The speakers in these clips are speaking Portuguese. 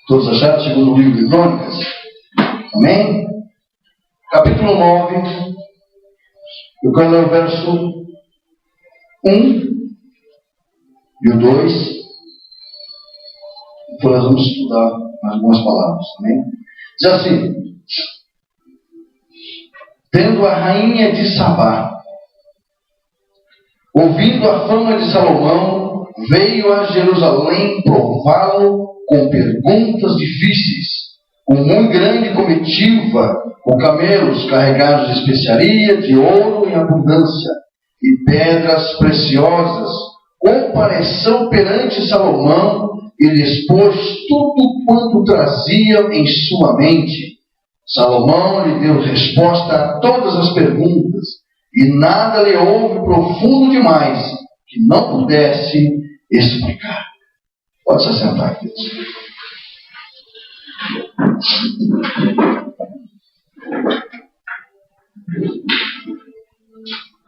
Todos acharam? Segundo o livro de Crônicas. Amém? Capítulo 9. Eu quero ler o verso 1 e o 2. Depois nós vamos estudar algumas palavras. Amém? Diz assim: tendo a rainha de Sabá, ouvindo a fama de Salomão, veio a Jerusalém prová-lo com perguntas difíceis, com muito grande comitiva, com camelos carregados de especiaria, de ouro em abundância, e pedras preciosas. Compareceu perante Salomão e lhe expôs tudo quanto trazia em sua mente. Salomão lhe deu resposta a todas as perguntas, e nada lhe houve profundo demais que não pudesse explicar. Pode se assentar, queridos.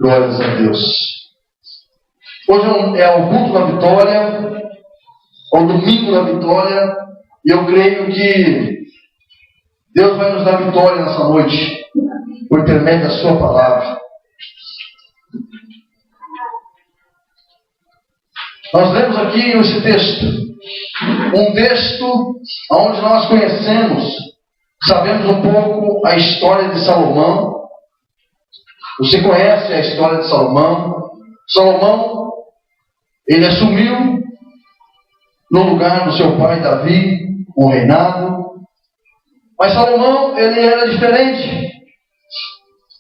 Glórias a Deus. Hoje é o culto da vitória, é o domingo da vitória, e eu creio que Deus vai nos dar vitória nessa noite, por intermédio da sua palavra. Nós lemos aqui esse texto, um texto onde nós conhecemos, sabemos um pouco a história de Salomão. Você conhece a história de Salomão? Salomão, ele assumiu no lugar do seu pai Davi o reinado, mas Salomão, ele era diferente.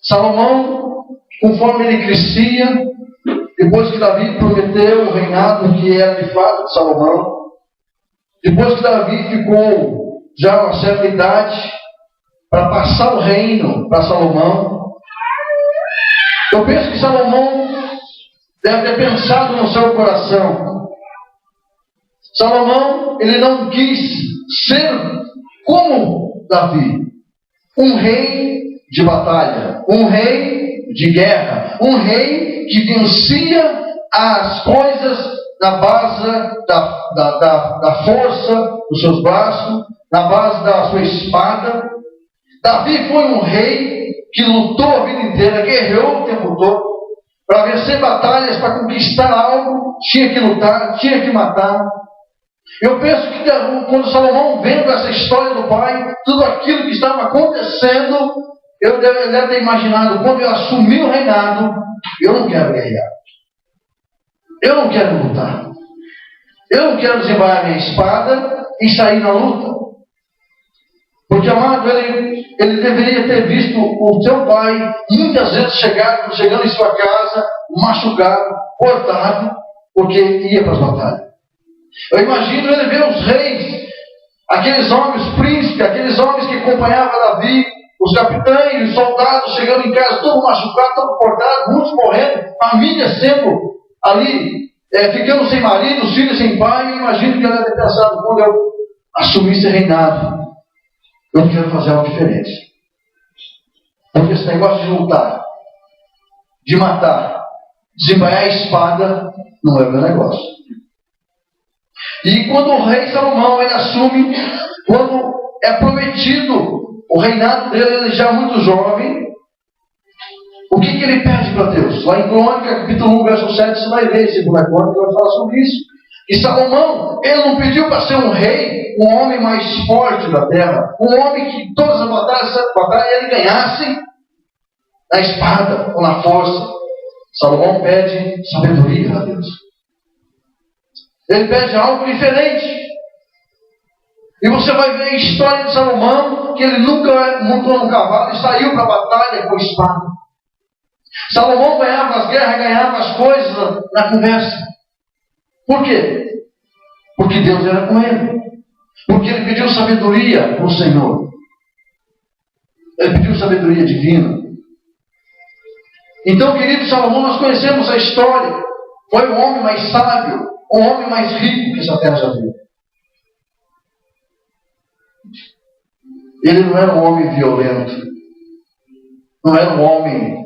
Salomão, conforme ele crescia, depois que Davi prometeu o reinado que era de fato de Salomão, depois que Davi ficou já uma certa idade para passar o reino para Salomão, eu penso que Salomão deve ter pensado no seu coração. Salomão, ele não quis ser como Davi, um rei de batalha, um rei de guerra, um rei que vencia as coisas na base da força dos seus braços, na base da sua espada. Davi foi um rei que lutou a vida inteira, guerreou o tempo todo. Para vencer batalhas, para conquistar algo, tinha que lutar, tinha que matar. Eu penso que quando Salomão vendo essa história do pai, tudo aquilo que estava acontecendo, ele deve ter imaginado, quando eu assumir o reinado, eu não quero guerrear. Eu não quero lutar. Eu não quero desembainhar minha espada e sair na luta. Porque, amado, ele deveria ter visto o seu pai muitas vezes chegando em sua casa, machucado, cortado, porque ia para as batalhas. Eu imagino ele ver os reis, aqueles homens príncipes, aqueles homens que acompanhavam Davi, os capitães, os soldados chegando em casa, todo machucado, todo cortado, muitos morrendo, família sempre ali, ficando sem marido, os filhos sem pai. Eu imagino que ele deve ter pensado, quando eu assumir esse reinado, eu quero fazer algo diferente. Porque esse negócio de lutar, de matar, desembainhar a espada, não é meu negócio. E quando o rei Salomão ele assume, quando é prometido o reinado dele, ele já muito jovem, o que ele pede para Deus? Lá em Crônica, capítulo 1, verso 7, você vai ver, segundo a Crônica, vai falar sobre isso. E Salomão, ele não pediu para ser um rei, um homem mais forte da terra, um homem que todas as batalhas ele ganhasse na espada ou na força. Salomão pede sabedoria a Deus. Ele pede algo diferente. E você vai ver a história de Salomão, que ele nunca montou no cavalo e saiu para a batalha com espada. Salomão ganhava as guerras, ganhava as coisas na conversa. Por quê? Porque Deus era com ele. Porque ele pediu sabedoria para o Senhor. Ele pediu sabedoria divina. Então, querido Salomão, nós conhecemos a história. Foi o homem mais sábio, o homem mais rico que essa terra já viu. Ele não era um homem violento. Não era um homem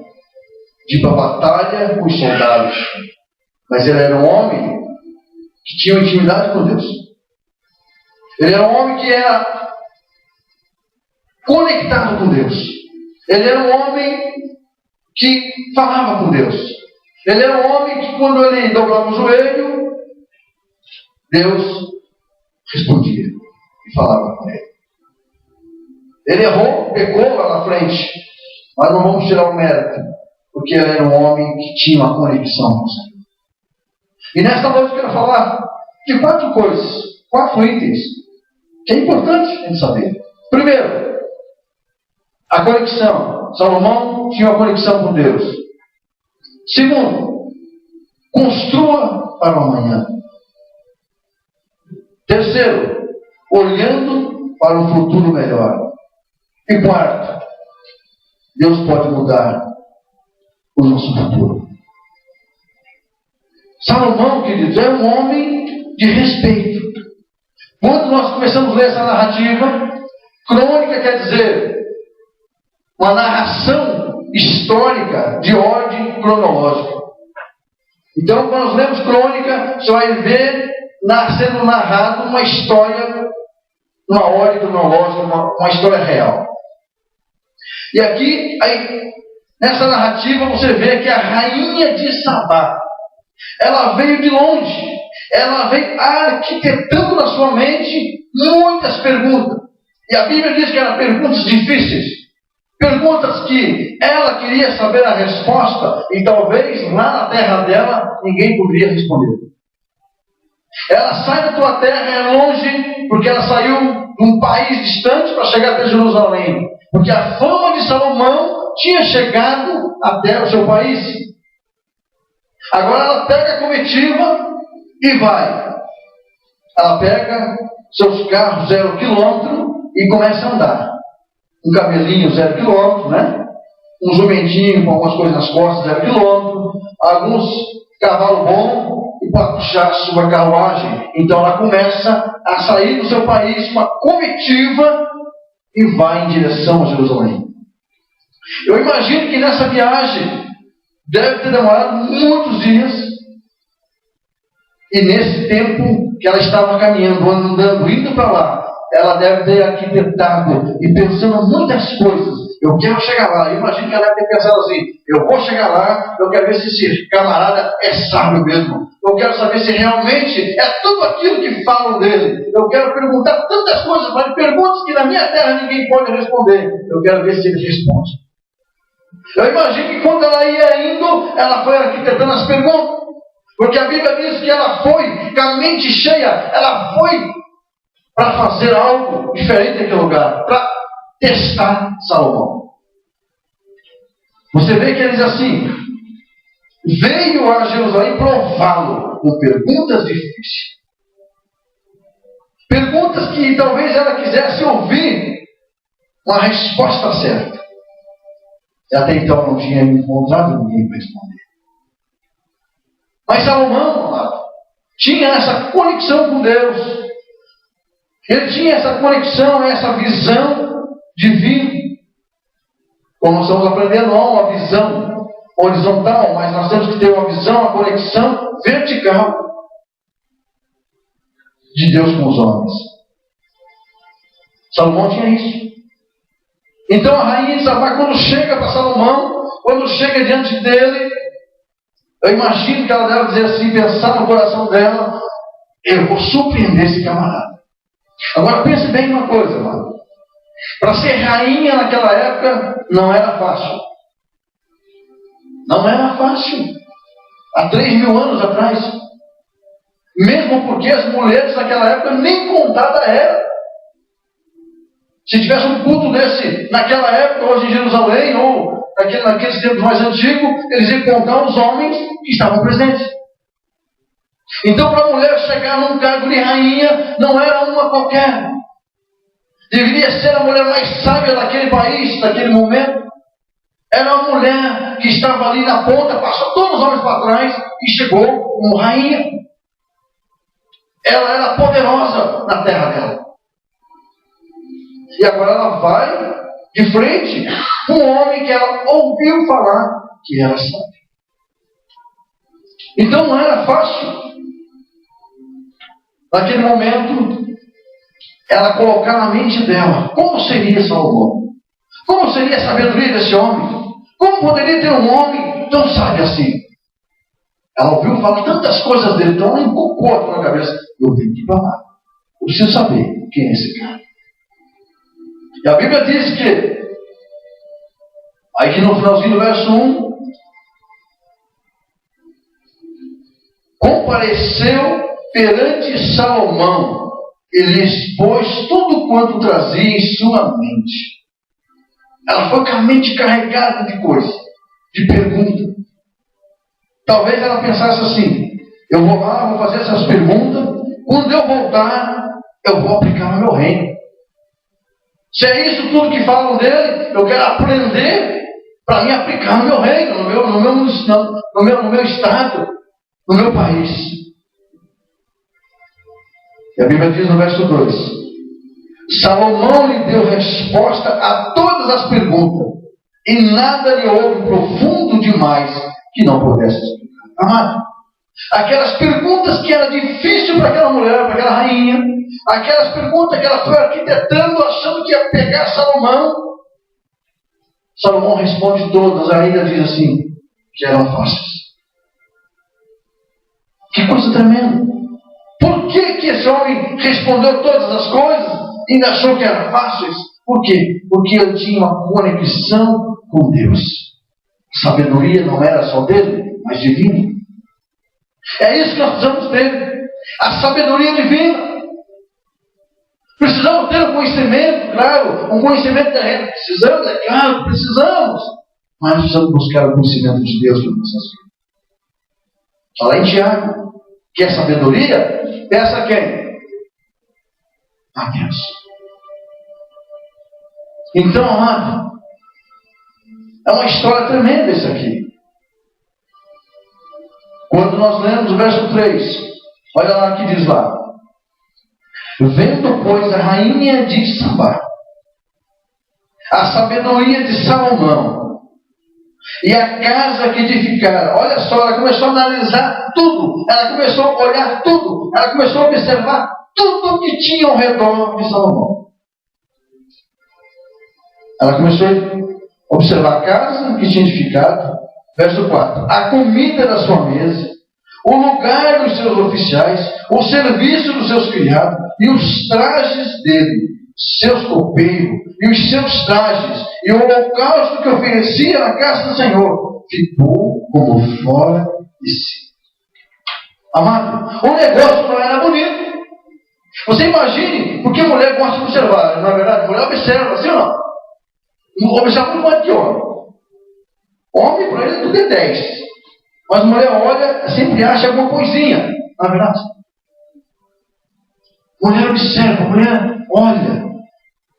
de ir para a batalha com os soldados. Mas ele era um homem que tinha intimidade com Deus. Ele era um homem que era conectado com Deus. Ele era um homem que falava com Deus. Ele era um homem que, quando ele dobrava o joelho, Deus respondia e falava com ele. Ele errou, pecou lá na frente, mas não vamos tirar o mérito, porque ele era um homem que tinha uma conexão com o Senhor. E nesta noite eu quero falar de 4 coisas, 4 itens, que é importante a gente saber. Primeiro, a conexão. Salomão tinha uma conexão com Deus. Segundo, construa para o amanhã. Terceiro, olhando para um futuro melhor. E quarto, Deus pode mudar o nosso futuro. Salomão, queridos, é um homem de respeito. Quando nós começamos a ler essa narrativa, crônica quer dizer uma narração histórica de ordem cronológica. Então, quando nós lemos crônica, você vai ver sendo narrado uma história, uma ordem cronológica, uma história real. E aqui, nessa narrativa, você vê que a rainha de Sabá, ela veio de longe, ela veio arquitetando na sua mente muitas perguntas. E a Bíblia diz que eram perguntas difíceis, perguntas que ela queria saber a resposta, e talvez lá na terra dela ninguém poderia responder. Ela sai da tua terra, é longe, porque ela saiu de um país distante para chegar até Jerusalém. Porque a fama de Salomão tinha chegado até o seu país. Agora ela pega a comitiva e vai. Ela pega seus carros 0 km e começa a andar. Um camelinho 0 km, né? Um jumentinho com algumas coisas nas costas 0 km. Alguns cavalos bons e para puxar sua carruagem. Então ela começa a sair do seu país com uma comitiva e vai em direção a Jerusalém. Eu imagino que nessa viagem deve ter demorado muitos dias. E nesse tempo que ela estava caminhando, andando, indo para lá, ela deve ter arquitetado e pensando muitas coisas. Eu quero chegar lá. Eu imagino que ela deve ter pensado assim: eu vou chegar lá, eu quero ver se esse camarada é sábio mesmo. Eu quero saber se realmente é tudo aquilo que falam dele. Eu quero perguntar tantas coisas, mas perguntas que na minha terra ninguém pode responder. Eu quero ver se ele responde. Eu imagino que quando ela ia indo, ela foi arquitetando as perguntas. Porque a Bíblia diz que ela foi com a mente cheia, ela foi para fazer algo diferente naquele lugar, para testar Salomão. Você vê que ele diz assim: veio a Jerusalém prová-lo com perguntas difíceis. Perguntas que talvez ela quisesse ouvir uma resposta certa. E até então não tinha encontrado ninguém para responder. Mas Salomão, amado, tinha essa conexão com Deus. Ele tinha essa conexão, essa visão divina. Como nós estamos aprendendo, não uma visão horizontal, mas nós temos que ter uma visão, uma conexão vertical de Deus com os homens. Salomão tinha isso. Então a rainha de Sabá, quando chega para Salomão, quando chega diante dele, eu imagino que ela deve dizer assim, pensar no coração dela: eu vou surpreender esse camarada. Agora pense bem uma coisa, mano. Para ser rainha naquela época não era fácil. Não era fácil. Há 3.000 anos atrás. Mesmo porque as mulheres naquela época nem contada era. Se tivesse um culto desse naquela época, hoje em Jerusalém, ou naqueles tempos mais antigos, eles iam contar os homens que estavam presentes. Então, para a mulher chegar num cargo de rainha, não era uma qualquer. Deveria ser a mulher mais sábia daquele país, daquele momento. Era uma mulher que estava ali na ponta, passou todos os homens para trás e chegou como rainha. Ela era poderosa na terra dela. E agora ela vai de frente com um homem que ela ouviu falar que era sábio. Então não era fácil. Naquele momento, ela colocar na mente dela como seria Salomão, como seria a sabedoria desse homem, como poderia ter um homem tão sábio assim. Ela ouviu falar tantas coisas dele, então ela inculcou na cabeça: eu tenho que ir para lá, eu preciso saber quem é esse cara. E a Bíblia diz que, aí que no finalzinho do verso 1, compareceu perante Salomão e lhe expôs tudo quanto trazia em sua mente. Ela foi com a mente carregada de coisa, de pergunta. Talvez ela pensasse assim: eu vou lá, vou fazer essas perguntas, quando eu voltar, eu vou aplicar no meu reino. Se é isso tudo que falam dele, eu quero aprender para me aplicar no meu reino, no meu estado, no meu país. E a Bíblia diz no verso 2: Salomão lhe deu resposta a todas as perguntas, e nada lhe houve profundo demais que não pudesse explicar. Amado, aquelas perguntas que era difícil para aquela mulher, para aquela rainha, aquelas perguntas que ela foi arquitetando, achando que ia pegar Salomão, Salomão responde todas, ainda diz assim, que eram fáceis. Que coisa tremenda! Por que esse homem respondeu todas as coisas e ainda achou que eram fáceis? Por quê? Porque ele tinha uma conexão com Deus. A sabedoria não era só dele, mas divina. É isso que nós precisamos ter. A sabedoria divina. Precisamos ter um conhecimento, claro, um conhecimento terreno. Precisamos, é claro, precisamos. Mas precisamos buscar o conhecimento de Deus para nossas vidas. Fala em Tiago, que é sabedoria, peça a quem? A Deus. Então, amado, é uma história tremenda isso aqui. Quando nós lemos o verso 3, olha lá o que diz lá. Vendo, pois, a rainha de Sabá a sabedoria de Salomão e a casa que edificaram. Olha só, ela começou a analisar tudo. Ela começou a olhar tudo. Ela começou a observar tudo que tinha ao redor de Salomão. Ela começou a observar a casa que tinha edificado. Verso 4. A comida da sua mesa, o lugar dos seus oficiais, o serviço dos seus criados e os trajes dele, seus copeiros e os seus trajes e o holocausto que oferecia na casa do Senhor, ficou como fora de si. Amado, o negócio não era bonito. Você imagine, porque a mulher gosta de observar, na verdade, a mulher observa, assim ou não? Observa muito mais que homem. Homem, para ele, tudo é 10. Mas a mulher olha, sempre acha alguma coisinha, na verdade. Mulher observa, mulher olha.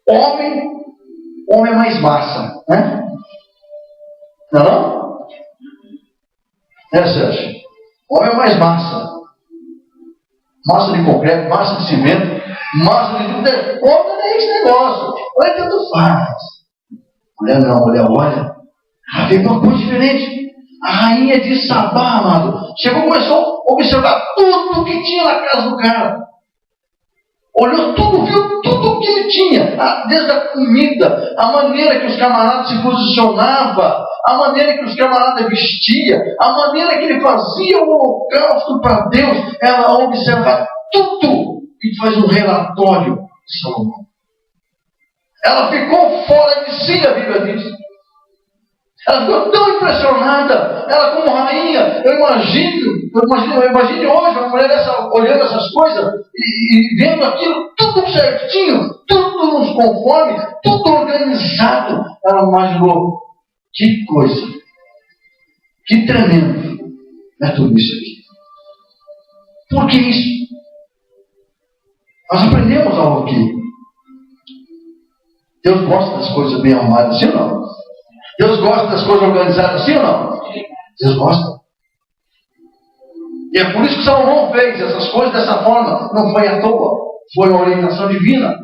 Homem é mais massa, né? Não é não? Sérgio? Homem é mais massa. Massa de concreto, massa de cimento, massa de tudo. Homem não é esse negócio. Olha, tanto faz. Mulher não, mulher olha. Ela vê uma coisa diferente. A rainha de Sabá, amado, chegou e começou a observar tudo que tinha na casa do cara. Olhou tudo, viu tudo que ele tinha. Desde a comida, a maneira que os camaradas se posicionavam, a maneira que os camaradas vestiam, a maneira que ele fazia o holocausto para Deus. Ela observa tudo e faz um relatório de Salomão. Ela ficou fora de si, a Bíblia diz. Ela ficou tão impressionada, ela como rainha, eu imagine hoje uma mulher olhando essas coisas e vendo aquilo tudo certinho, tudo nos conforme, tudo organizado. Ela imaginou, que coisa, que tremendo é tudo isso aqui. Por que isso? Nós aprendemos algo aqui. Deus gosta das coisas bem arrumadas, sim ou não? Deus gosta das coisas organizadas, sim ou não? Deus gosta. E é por isso que Salomão fez essas coisas dessa forma. Não foi à toa. Foi uma orientação divina.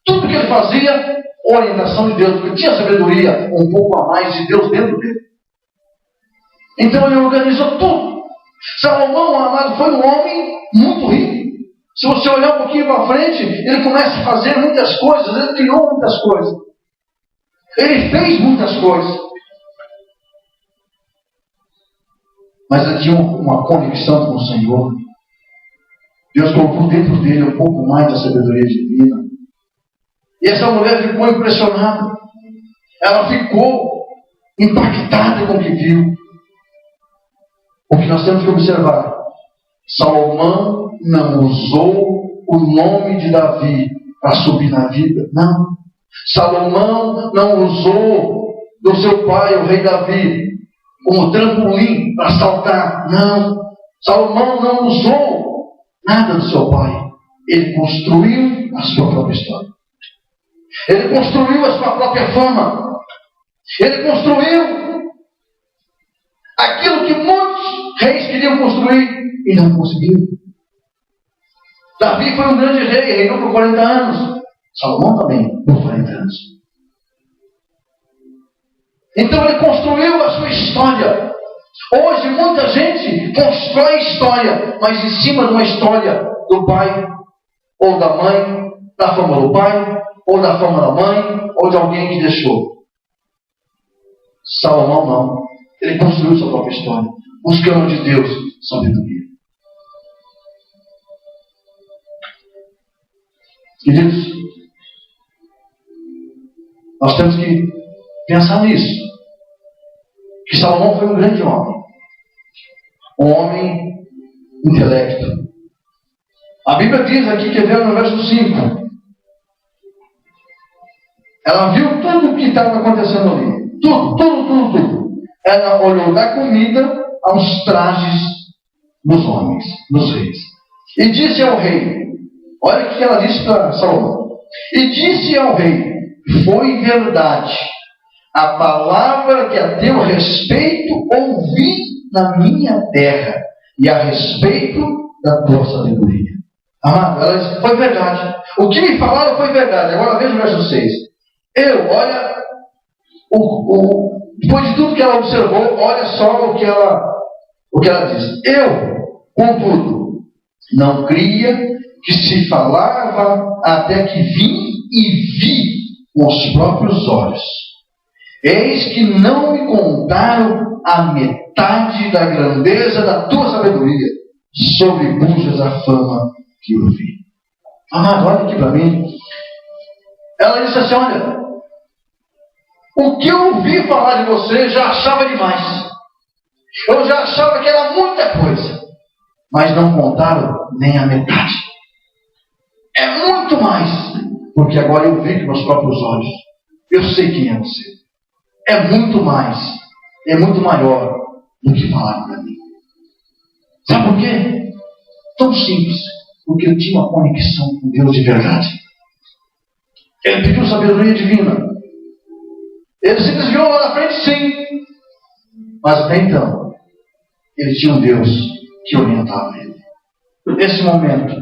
Tudo que ele fazia, orientação de Deus. Porque tinha sabedoria um pouco a mais de Deus dentro dele. Então ele organizou tudo. Salomão, amado, foi um homem muito rico. Se você olhar um pouquinho para frente, ele começa a fazer muitas coisas, ele criou muitas coisas. Ele fez muitas coisas. Mas ele tinha uma conexão com o Senhor. Deus colocou dentro dele um pouco mais da sabedoria divina. E essa mulher ficou impressionada. Ela ficou impactada com o que viu. O que nós temos que observar: Salomão não usou o nome de Davi para subir na vida. Não. Salomão não usou do seu pai, o rei Davi, como trampolim para saltar. Não. Salomão não usou nada do seu pai. Ele construiu a sua própria história. Ele construiu a sua própria fama. Ele construiu aquilo que muitos reis queriam construir e não conseguiram. Davi foi um grande rei, reinou por 40 anos. Salomão também, por 40 anos. Então ele construiu a sua história. Hoje muita gente constrói história, mas em cima de uma história do pai ou da mãe, da fama do pai ou da fama da mãe ou de alguém que deixou. Salomão não. Ele construiu sua própria história, buscando de Deus sabedoria. Queridos, nós temos que pensar nisso. Que Salomão foi um grande homem. Um homem intelecto. A Bíblia diz aqui, que no verso 5. Ela viu tudo o que estava acontecendo ali. Tudo. Ela olhou da comida aos trajes dos homens, dos reis. E disse ao rei, olha o que ela disse para Salomão. E disse ao rei, foi verdade a palavra que a teu respeito ouvi na minha terra, e a respeito da tua sabedoria. Amado, ela disse, foi verdade. O que me falaram foi verdade. Agora veja o verso 6. Olha, depois de tudo que ela observou, olha só o que ela diz. Contudo, não cria que se falava até que vim e vi com os próprios olhos. Eis que não me contaram a metade da grandeza da tua sabedoria, sobrepujas a fama que eu vi. Amado, olha aqui para mim. Ela disse assim, olha, o que eu ouvi falar de você já achava demais. Eu já achava que era muita coisa. Mas não contaram nem a metade. É muito mais. Porque agora eu vi com meus próprios olhos. Eu sei quem é você. É muito mais. É muito maior do que falaram para mim. Sabe por quê? Tão simples. Porque eu tinha uma conexão com Deus de verdade. Ele pediu sabedoria divina. Ele se desviou lá na frente, sim. Mas até então, ele tinha um Deus que orientava ele. Nesse momento,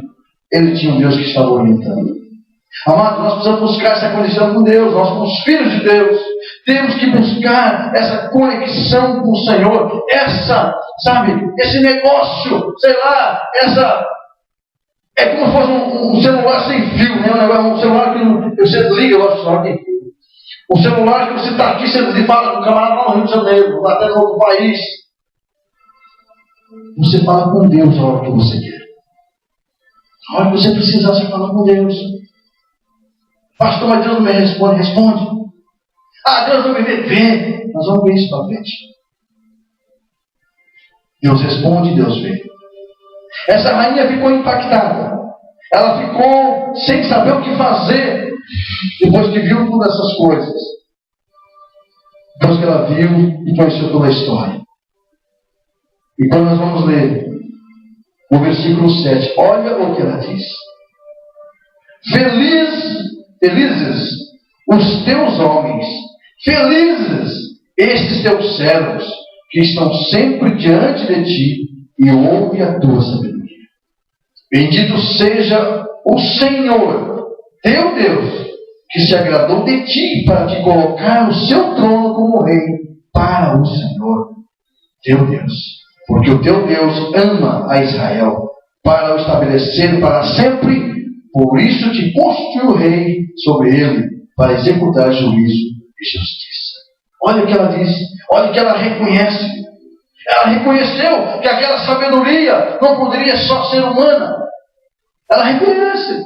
ele tinha um Deus que estava orientando. Amado, nós precisamos buscar essa conexão com Deus. Nós somos filhos de Deus. Temos que buscar essa conexão com o Senhor. Esse negócio, é como se fosse um celular sem fio, né? Um celular que você liga, eu gosto de celular sem fio. O celular que você está aqui, você fala com o camarada lá no Rio de Janeiro, até no outro país. Você fala com Deus a hora que você quer. A hora que você precisar, você fala com Deus. Pastor, mas Deus não me responde. Deus não me vê. Nós vamos ver isso para frente. Deus responde, Deus vê. Essa rainha ficou impactada. Ela ficou sem saber o que fazer depois que viu todas essas coisas. Depois que ela viu e conheceu toda a história. E quando nós vamos ler o versículo 7, olha o que ela diz. Felizes os teus homens, felizes estes teus servos, que estão sempre diante de ti e ouvem a tua sabedoria. Bendito seja o Senhor, teu Deus, que se agradou de ti para te colocar no seu trono como rei para o Senhor, teu Deus. Porque o teu Deus ama a Israel para o estabelecer para sempre. Por isso te constituiu rei sobre ele, para executar juízo e justiça. Olha o que ela diz, olha o que ela reconhece. Ela reconheceu que aquela sabedoria não poderia só ser humana. Ela reconhece.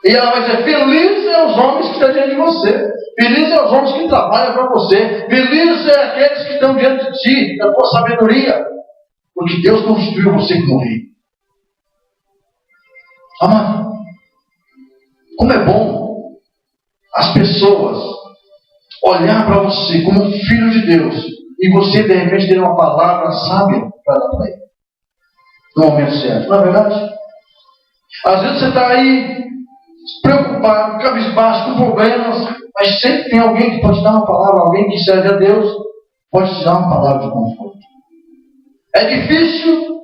E ela vai dizer: felizes são os homens que estão diante de você. Felizes são os homens que trabalham para você. Felizes são aqueles que estão diante de ti, da tua sabedoria. Porque Deus constituiu você como rei. Amado, como é bom as pessoas olhar para você como um filho de Deus e você de repente ter uma palavra sábia para dar para ele no momento certo. Não é verdade? Às vezes você está aí preocupado, cabisbaixo, com problemas, mas sempre tem alguém que pode te dar uma palavra, alguém que serve a Deus pode te dar uma palavra de conforto. É difícil,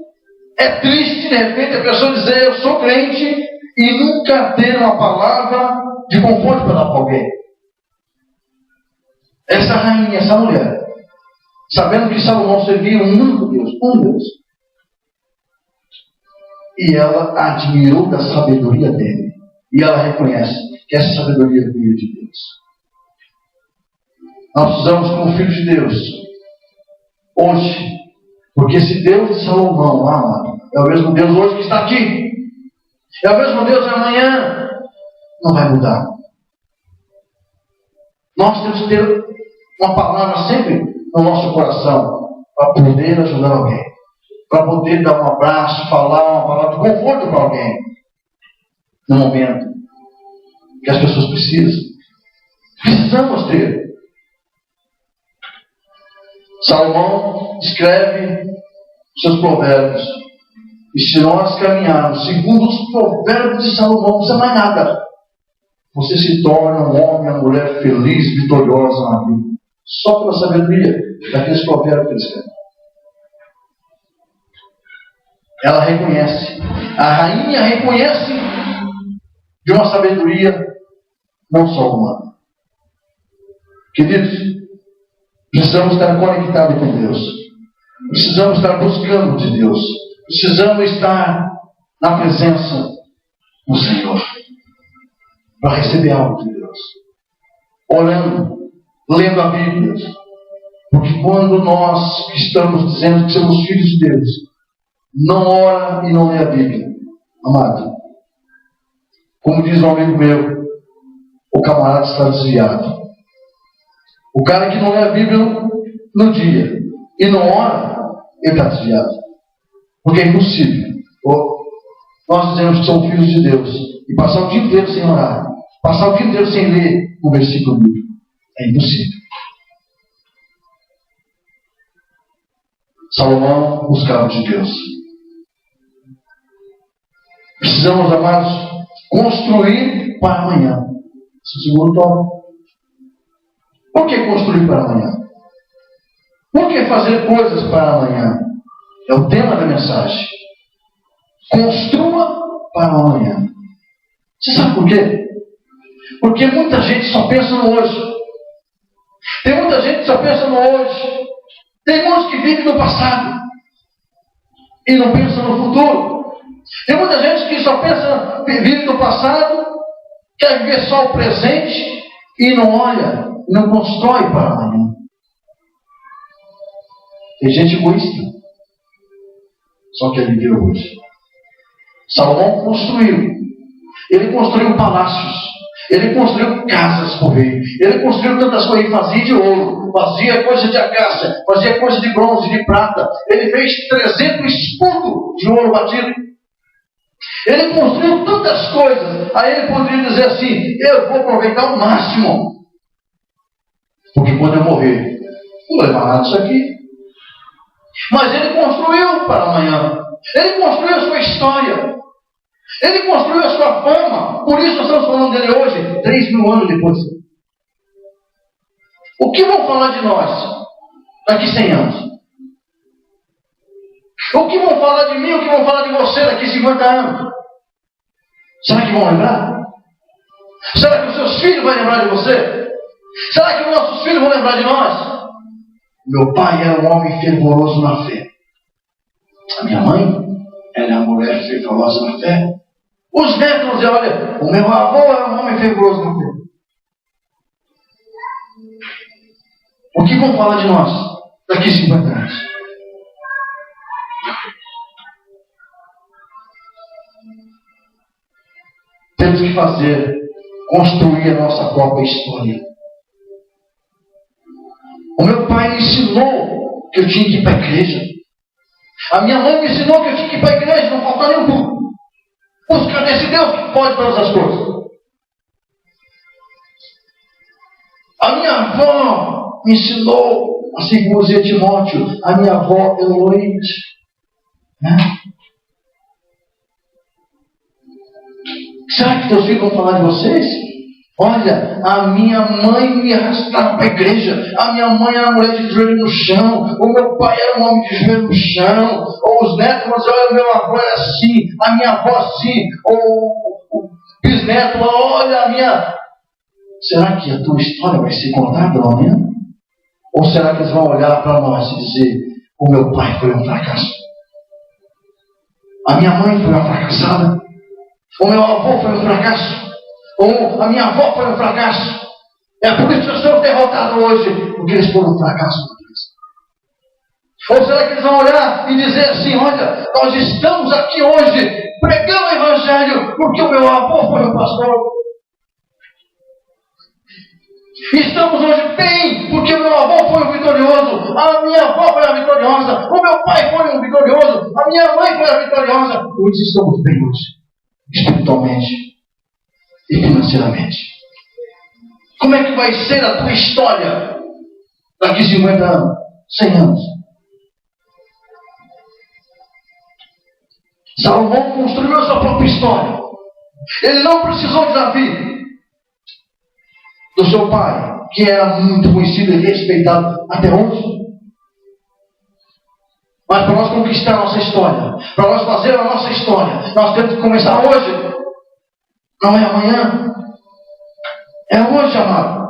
é triste de repente a pessoa dizer: eu sou crente, e nunca ter uma palavra de conforto para dar para alguém. Essa rainha, essa mulher, sabendo que Salomão servia um único Deus, um Deus, e ela admirou da sabedoria dele, e ela reconhece que essa sabedoria veio de Deus. Nós precisamos, como filhos de Deus, hoje, porque esse Deus de Salomão, amado, é o mesmo Deus hoje que está aqui, é o mesmo Deus amanhã, não vai mudar. Nós temos que ter uma palavra sempre no nosso coração para poder ajudar alguém, para poder dar um abraço, falar uma palavra de conforto para alguém no momento que as pessoas precisam. Precisamos ter. Salomão escreve seus provérbios. E se nós caminharmos segundo os provérbios de Salomão, não precisa mais nada. Você se torna um homem, uma mulher feliz, vitoriosa na vida. Só pela sabedoria daqueles provérbios que ele escreve. Ela reconhece. A rainha reconhece de uma sabedoria não só humana. Queridos, precisamos estar conectados com Deus. Precisamos estar buscando de Deus. Precisamos estar na presença do Senhor para receber algo de Deus. Orando, lendo a Bíblia. Porque quando nós que estamos dizendo que somos filhos de Deus, não ora e não lê a Bíblia, amado, como diz um amigo meu, o camarada está desviado. O cara que não lê a Bíblia no dia e não ora, ele está desviado. Porque é impossível. Nós dizemos que somos filhos de Deus e passar o dia inteiro sem orar, passar o dia inteiro sem ler o versículo bíblico. É impossível. Salomão buscava de Deus. Precisamos, amados, construir para amanhã. Esse é o segundo tópico. Por que construir para amanhã? Por que fazer coisas para amanhã? É o tema da mensagem. Construa para amanhã. Você sabe por quê? Porque muita gente só pensa no hoje. Tem muita gente que só pensa no hoje. Tem muitos que vivem no passado e não pensam no futuro. Tem muita gente que só pensa, vive no passado, quer viver só o presente e não olha, não constrói para amanhã. Tem gente egoísta, só quer viver hoje. Salomão construiu. Ele construiu palácios. Ele construiu casas por rei. Ele construiu tantas coisas. Ele fazia de ouro, fazia coisa de acácia, fazia coisa de bronze, de prata. Ele fez 300 escudos de ouro batido. Ele construiu tantas coisas. Aí ele poderia dizer assim: eu vou aproveitar o máximo, porque quando eu morrer, não vou levar nada disso aqui. Mas ele construiu para amanhã. Ele construiu a sua história. Ele construiu a sua fama. Por isso nós estamos falando dele hoje, 3.000 anos depois. O que vão falar de nós daqui 100 anos? O que vão falar de mim? O que vão falar de você daqui 50 anos? Será que vão lembrar? Será que os seus filhos vão lembrar de você? Será que os nossos filhos vão lembrar de nós? Meu pai era um homem fervoroso na fé. A minha mãe Ela é a mulher fervorosa na fé. Os netos vão dizer, olha, o meu avô é um homem fervoroso na fé. O que vão falar de nós daqui a 50 anos? Temos que construir a nossa própria história. O meu pai me ensinou que eu tinha que ir para a igreja. A minha mãe me ensinou que eu tinha que ir para a igreja, não faltar nenhum culto. Buscar desse Deus que pode todas as coisas. A minha avó me ensinou, assim como dizia Timóteo, a minha avó Eloíde. Né? Será que teus filhos vão falar de vocês? Olha, a minha mãe me arrastava para a igreja. A minha mãe era uma mulher de joelho no chão. O meu pai era um homem de joelho no chão. Ou os netos vão dizer, olha, meu avô era assim. A minha avó assim. Ou o bisneto, olha a minha... Será que a tua história vai ser contada amanhã? Ou será que eles vão olhar para nós e dizer, o meu pai foi um fracasso? A minha mãe foi uma fracassada? O meu avô foi um fracasso? Ou a minha avó foi um fracasso? É por isso que eu sou derrotado hoje, porque eles foram um fracasso na vida. Ou será que eles vão olhar e dizer assim, olha, nós estamos aqui hoje pregando o Evangelho porque o meu avô foi um pastor. Estamos hoje bem porque o meu avô foi um vitorioso, a minha avó foi a vitoriosa, o meu pai foi um vitorioso, a minha mãe foi a vitoriosa. Hoje estamos bem hoje, espiritualmente e financeiramente. Como é que vai ser a tua história daqui 50 anos, 100 anos? Salomão construiu a sua própria história. Ele não precisou de Davi, do seu pai, que era muito conhecido e respeitado até hoje. Mas para nós conquistar a nossa história, para nós fazer a nossa história, nós temos que começar hoje. Não é amanhã. É hoje, amado.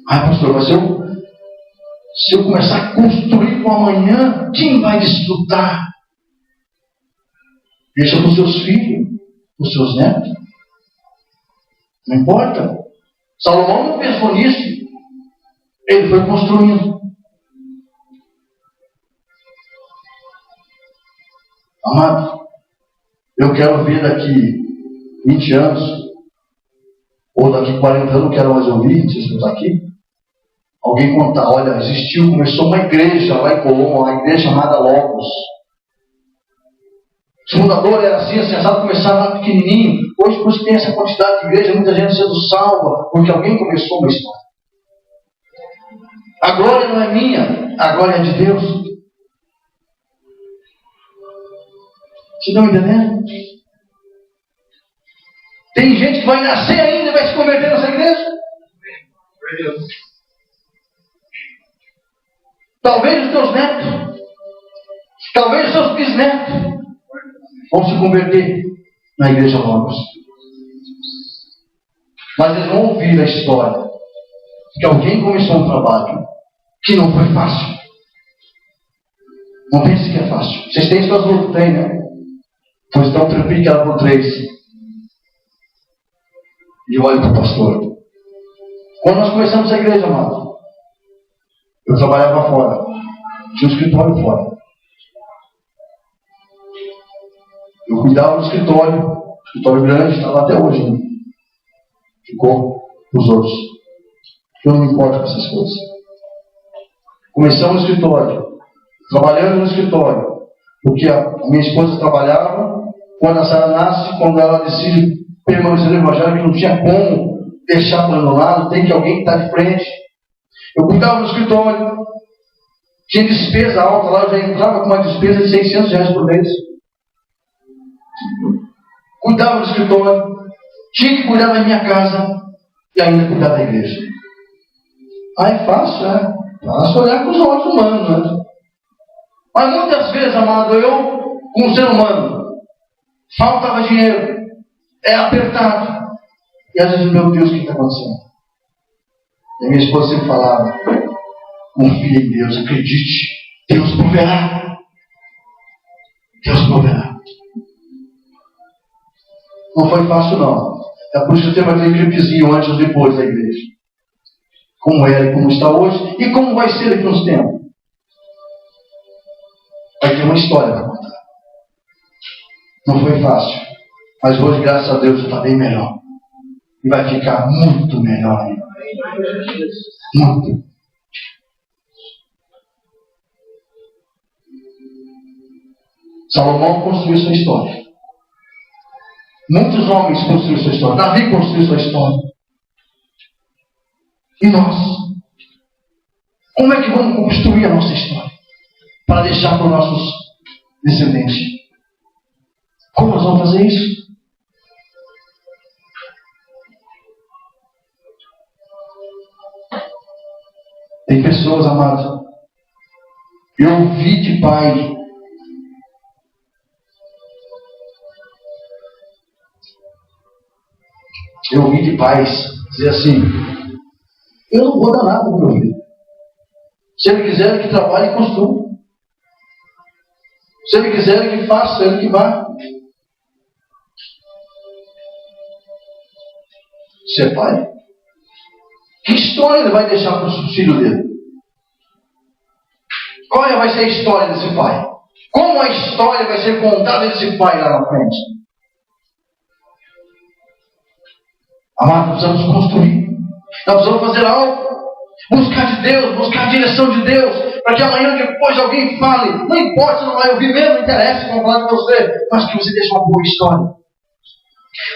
Ai, pastor, mas se eu começar a construir para amanhã, quem vai desfrutar? Deixa para os seus filhos, para os seus netos. Não importa. Salomão não pensou nisso. Ele foi construindo. Amado, eu quero ver daqui 20 anos, ou daqui 40 anos, não quero mais ouvir, vocês estão aqui, alguém contar, olha, começou uma igreja lá em Colombo, uma igreja chamada Logos. O fundador era assim, sabe, começava pequenininho. Hoje, por isso tem essa quantidade de igreja, muita gente sendo salva, porque alguém começou uma história. A glória não é minha, a glória é de Deus. Vocês estão entendendo? Tem gente que vai nascer ainda e vai se converter nessa igreja. Talvez os teus netos, talvez os seus bisnetos vão se converter na igreja Logos. Mas eles vão ouvir a história que alguém começou um trabalho que não foi fácil. Não pense que é fácil. Vocês têm suas lutas? Tem, né? Pois então triplique ela por 3. E olhe para o pastor. Quando nós começamos a igreja, amado, eu trabalhava fora. Tinha um escritório fora. Eu cuidava do escritório grande, está lá até hoje. Né? Ficou para os outros. Eu não me importo com essas coisas. Começamos no escritório, trabalhando no escritório, porque a minha esposa trabalhava. Quando a Sara nasce, quando ela decide permanecer no Evangelho, que não tinha como deixar abandonado, tem que alguém estar de frente. Eu cuidava do escritório, tinha despesa alta lá, eu já entrava com uma despesa de R$600 por mês. Cuidava do escritório, tinha que cuidar da minha casa e ainda cuidar da igreja. Ah, é fácil, né? Fácil olhar com os olhos humanos, né? Mas muitas vezes, amado, eu, como ser humano, faltava dinheiro, é apertado. E às vezes, meu Deus, o que está acontecendo? E a minha esposa sempre falava, Confie em Deus, acredite. Deus proverá. Deus proverá. Não foi fácil, não. É por isso que teve aquele gripezinho antes e depois da igreja. Como era e como está hoje, e como vai ser daqui a uns tempos. Vai ter uma história para contar. Não foi fácil. Mas hoje, graças a Deus, está bem melhor. E vai ficar muito melhor ainda. Muito. Salomão construiu sua história. Muitos homens construíram sua história. Davi construiu sua história. E nós? Como é que vamos construir a nossa história? Para deixar para os nossos descendentes. Como nós vamos fazer isso? Tem pessoas, amados. Eu ouvi de pai. Eu ouvi de pais dizer assim: eu não vou dar nada para o meu filho. Se ele quiser que trabalhe e construa. Se ele quiser que faça, ele que vá. Ser pai. Que história ele vai deixar para os filhos dele? Qual vai ser a história desse pai? Como a história vai ser contada desse pai lá na frente? Amados, nós precisamos construir. Nós precisamos fazer algo. Buscar de Deus, buscar a direção de Deus. Para que amanhã depois alguém fale. Não importa, não vai ouvir mesmo, não interessa, vão falar de você. Mas que você deixe uma boa história.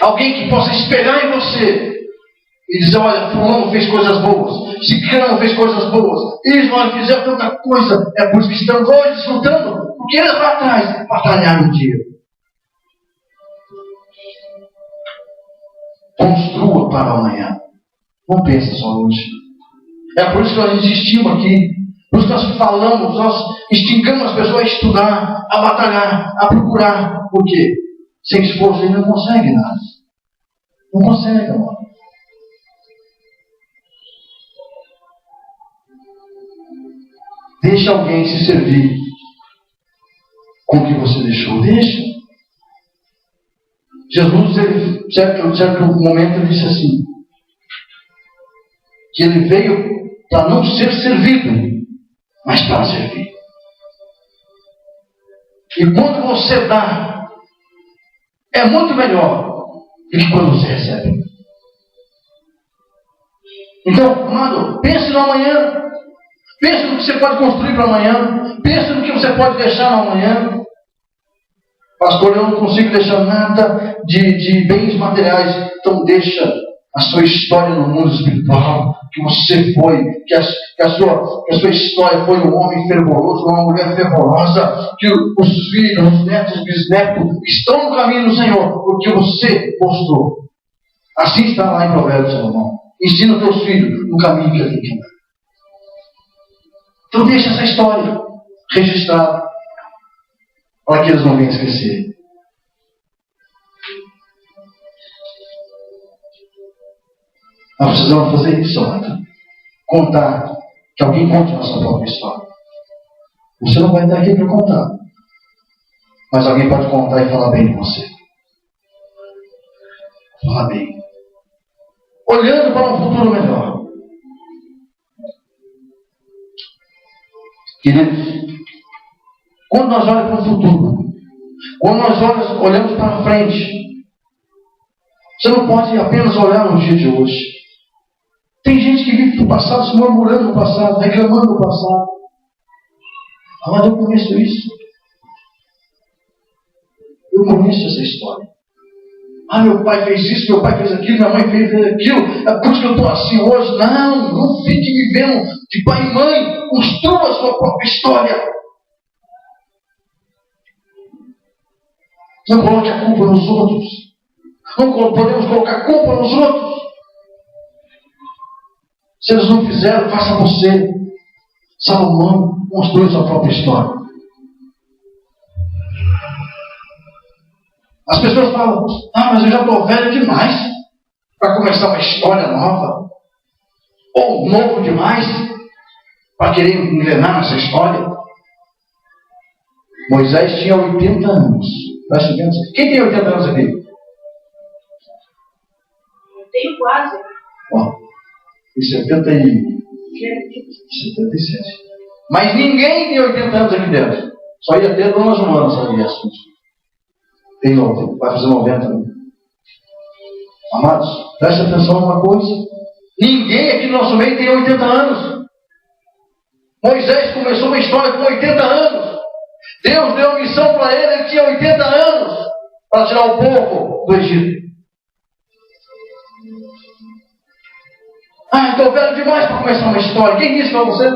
Alguém que possa espelhar em você. E dizer: olha, fulano fez coisas boas. Cicrano fez coisas boas. Eles fizeram tanta coisa. É por isso que estamos hoje desfrutando. Porque eles lá atrás batalharam um dia. Construa para amanhã. Não pense só hoje. É por isso que nós insistimos aqui. Por isso que nós falamos, nós instigamos as pessoas a estudar, a batalhar, a procurar. Por quê? Sem esforço ele não consegue nada. Não consegue, amor. Deixa alguém se servir com o que você deixou. Deixa. Jesus, ele, certo momento, ele disse assim: que ele veio para não ser servido, mas para servir. E quando você dá, é muito melhor do que quando você recebe. Então, amado, pense no amanhã. Pense no que você pode construir para amanhã. Pense no que você pode deixar no amanhã. Pastor, eu não consigo deixar nada de bens materiais. Então deixa a sua história no mundo espiritual. Que você foi, que a sua história foi um homem fervoroso, uma mulher fervorosa. Que os filhos, os netos, os bisnetos estão no caminho do Senhor. Porque você mostrou. Assim está lá em Provérbios, Salomão. Ensina os teus filhos no caminho que ele tem que andar. Então deixa essa história registrada, para que eles não venham esquecer. Nós precisamos fazer isso, amado. Contar. Que alguém conte a nossa própria história. Você não vai estar aqui para contar. Mas alguém pode contar e falar bem de você. Falar bem. Olhando para um futuro melhor. Queridos, quando nós olhamos para o futuro, quando nós olhamos para frente, você não pode apenas olhar no dia de hoje. Tem gente que vive no passado, se murmurando no passado, reclamando do passado. Mas eu conheço isso. Eu conheço essa história. Meu pai fez isso, meu pai fez aquilo, minha mãe fez aquilo. É por isso que eu estou assim hoje. Não fique vivendo de pai e mãe. Construa a sua própria história. Não coloque a culpa nos outros. Não podemos colocar a culpa nos outros. Se eles não fizeram, faça você. Salomão construiu sua própria história. As pessoas falam: mas eu já estou velho demais para começar uma história nova. Ou novo demais para querer engrenar nessa história. Moisés tinha 80 anos. Quem tem 80 anos aqui? Eu tenho quase. Ó, e 77. Mas ninguém tem 80 anos aqui dentro. Só ia ter Dona Joana, sabia? Tem 90, vai fazer 90. Amados, preste atenção numa coisa. Ninguém aqui no nosso meio tem 80 anos. Moisés começou uma história com 80 anos. Deus deu uma missão para ele, ele tinha 80 anos para tirar o povo do Egito. Estou velho demais para começar uma história. Quem disse para você?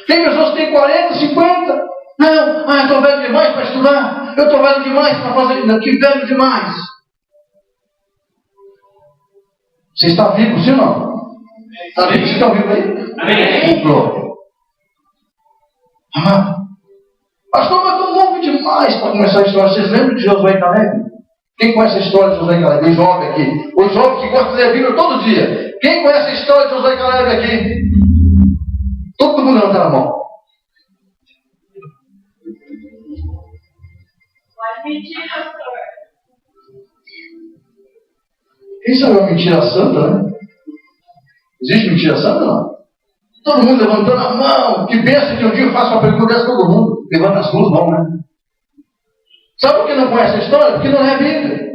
Tem pessoas que têm 40, 50. Não, estou velho demais para estudar. Eu estou velho demais para fazer. Não, que velho demais. Você está vivo, sim ou não? Está vivo? Você está vivo aí? Amém. Glória. Amado. Pastor, mas estou novo demais para começar a história. Vocês lembram de Josué e Caleb? Quem conhece a história de Josué e Caleb? O jovem aqui. O jovem que gosta de ler a Bíblia todo dia. Quem conhece a história de Josué e Caleb aqui? Todo mundo levanta a mão. Pode mentir, pastor. Quem sabe uma mentira santa, né? Existe mentira santa, não? Todo mundo levantando a mão. Que pensa que um dia eu faço uma pergunta dessa a todo mundo. Levanta as duas mãos, né? Sabe por que não conhece a história? Porque não é a Bíblia.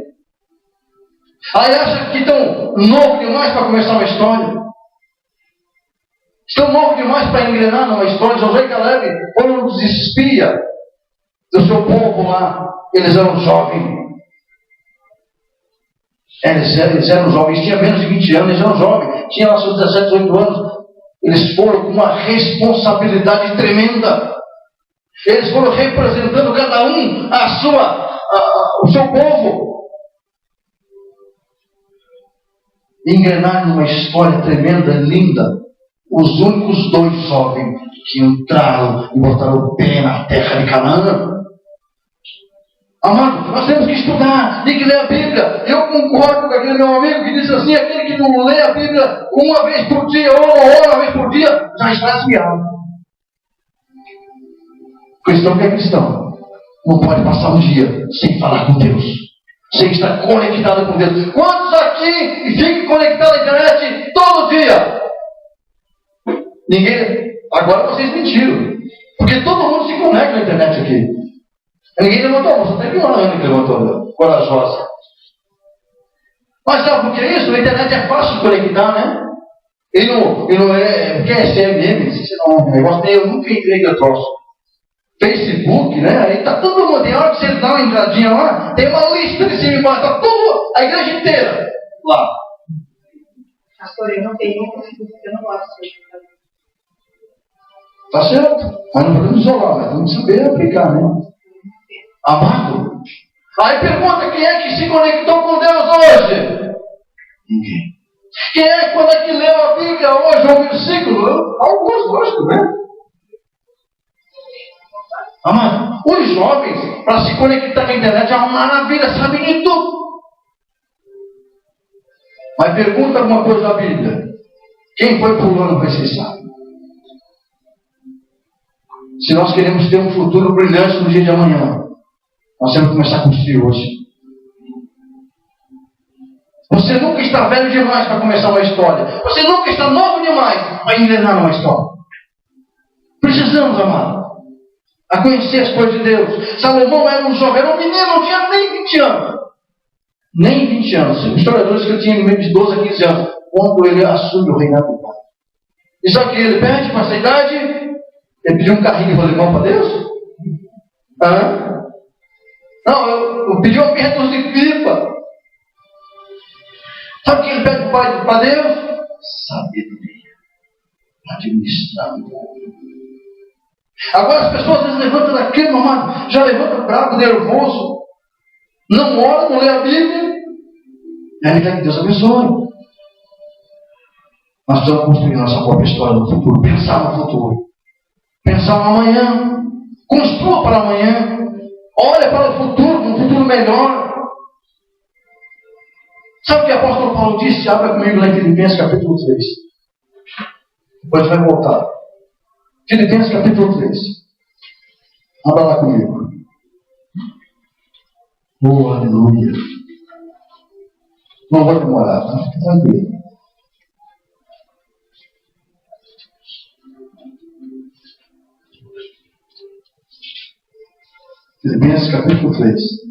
Aí acha que estão novo demais para começar uma história. Estão novo demais para engrenar numa história. Josué e Caleb foram os espias do seu povo lá. Eles eram jovens. Eles eram jovens. Tinham menos de 20 anos. Eles eram jovens. Tinham lá seus 17, 18 anos. Eles foram com uma responsabilidade tremenda. Eles foram representando cada um o seu povo. Engrenar numa história tremenda, linda. Os únicos dois jovens que entraram e botaram o pé na terra de Canaã. Amado, nós temos que estudar, tem que ler a Bíblia. Eu concordo com aquele meu amigo que diz assim: aquele que não lê a Bíblia uma vez por dia, ou uma vez por dia, já está desviado. Cristão que é cristão não pode passar um dia sem falar com Deus, sem estar conectado com Deus. Quantos aqui ficam conectados à internet todo dia? Ninguém. Agora vocês mentiram, porque todo mundo se conecta na internet aqui. Ninguém levantou a mão, só teve uma Ana que levantou, corajosa. Mas sabe por que isso? Na internet é fácil de conectar, né? E não é. Porque é CMM, o negócio tem, eu nunca entrei que eu troço. Facebook, né? Aí tá todo mundo. Tem hora que você dá uma entradinha lá, tem uma lista de cima e embaixo, tá tudo, a igreja inteira lá. Pastor, eu não tenho Facebook, eu não gosto de Facebook. Tá certo, mas não podemos isolar, mas temos que saber aplicar, né? Amado. Aí pergunta: quem é que se conectou com Deus hoje? Ninguém. Quem é que leu a Bíblia hoje, um versículo? Alguns, lógico, né? Amado, os jovens, para se conectar com a internet é uma maravilha, sabem de tudo. Mas pergunta alguma coisa da Bíblia: quem foi pulando para esse sábio? Se nós queremos ter um futuro brilhante no dia de amanhã, nós temos que começar a construir hoje. Você nunca está velho demais para começar uma história. Você nunca está novo demais para engrenar uma história. Precisamos, amado, a conhecer as coisas de Deus. Salomão era um jovem, era um menino, não tinha nem 20 anos. Nem 20 anos. Os historiadores que eu tinha no meio de 12 a 15 anos, quando ele assume o reinado do Pai. E só que ele pede com essa idade, ele pediu um carrinho de rolimão para Deus? Não, eu pedi uma meia de pipa. Sabe o que ele pede para Deus? Sabedoria. Administrar o povo. Agora as pessoas às vezes levantam da cama, amado, já levantam bravo, nervoso. Não ora, não lê a Bíblia. E aí quer que Deus abençoe. Nós precisamos construir nossa própria história no futuro. Pensar no futuro. Pensar no amanhã. Construa para amanhã. Olha para o futuro, um futuro melhor. Sabe o que o apóstolo Paulo disse? Abra comigo lá em Filipenses capítulo 3. Depois vai voltar. Filipenses capítulo 3. Abra lá comigo. Oh, aleluia. Não vou demorar, tá? Fique tranquilo. Filipenses capítulo 3.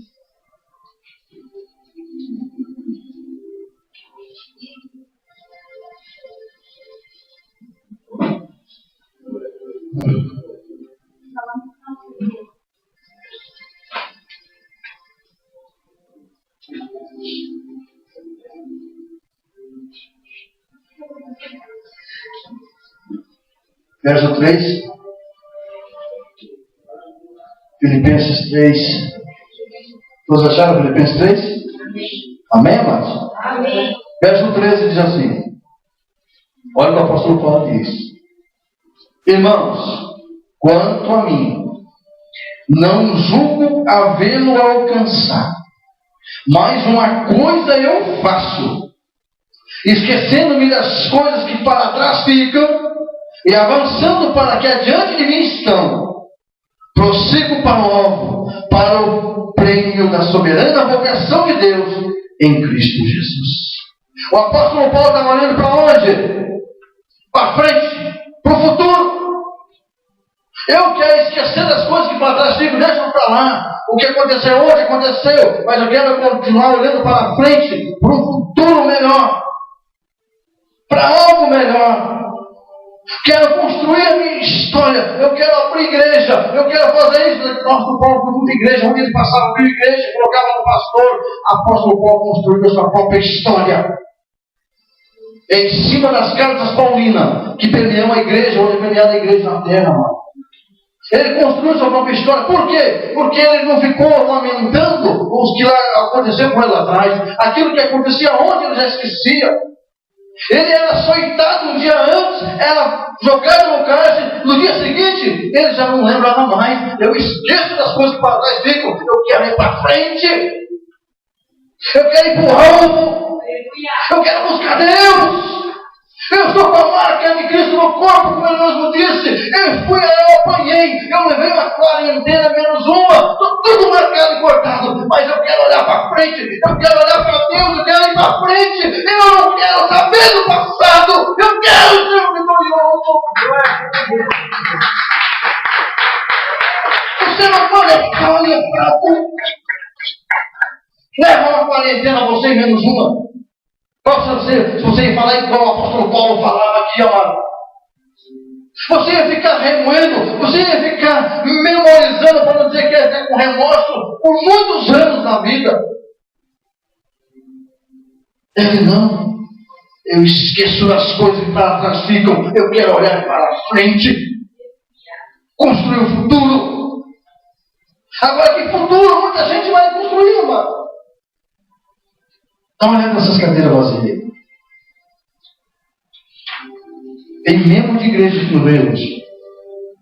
Verso 3. Filipenses 3. Todos acharam Filipenses 3? Amém, amados? Amém. Verso 13 diz assim. Olha o que o apóstolo Paulo diz. Irmãos, quanto a mim, não julgo havê-lo alcançado, mas uma coisa eu faço, esquecendo-me das coisas que para trás ficam e avançando para que adiante de mim estão, prossigo para o alvo, para o prêmio da soberana vocação de Deus em Cristo Jesus. O apóstolo Paulo está olhando para onde? Para frente, para o futuro. Eu quero esquecer das coisas que para trás ficam, deixa para lá. O que aconteceu hoje aconteceu, mas eu quero continuar olhando para frente, para um futuro melhor, para algo melhor. Quero construir a minha história. Eu quero abrir igreja. Eu quero fazer isso. Nosso Paulo foi muita igreja. Onde ele passava, abriu igreja, colocava no pastor. Apóstolo Paulo construiu a sua própria história. Em cima das cartas paulinas, que permeiam a igreja, onde permeava a igreja na terra, mano. Ele construiu sua própria história. Por quê? Porque ele não ficou lamentando os que lá aconteceu com ele lá atrás. Aquilo que acontecia ontem ele já esquecia. Ele era açoitado um dia antes, era jogado no cárcere, no dia seguinte, ele já não lembrava mais. Eu esqueço das coisas que para trás ficam, eu quero ir para frente, eu quero ir para o alvo, eu quero buscar Deus. Eu estou com a marca de Cristo no corpo, como ele mesmo disse. Eu apanhei, eu levei uma quarentena menos uma, estou tudo marcado e cortado, mas eu quero olhar para frente, eu quero olhar para Deus, eu quero ir para frente, eu não quero saber do passado, eu quero ser vitorioso. Você não pode ficar olhando para tudo. Leva uma quarentena, você menos uma. Se você falar igual o apóstolo Paulo falava aqui, amado, você ia ficar remoendo, você ia ficar memorizando, para não dizer que ia ficar com remorso por muitos anos na vida. Ele não. Eu esqueço das coisas que para trás ficam. Eu quero olhar para frente, construir o futuro. Agora, que futuro muita gente vai construir, amado? Dá uma olhada nessas cadeiras vazias. Tem membro de igreja que não veio hoje,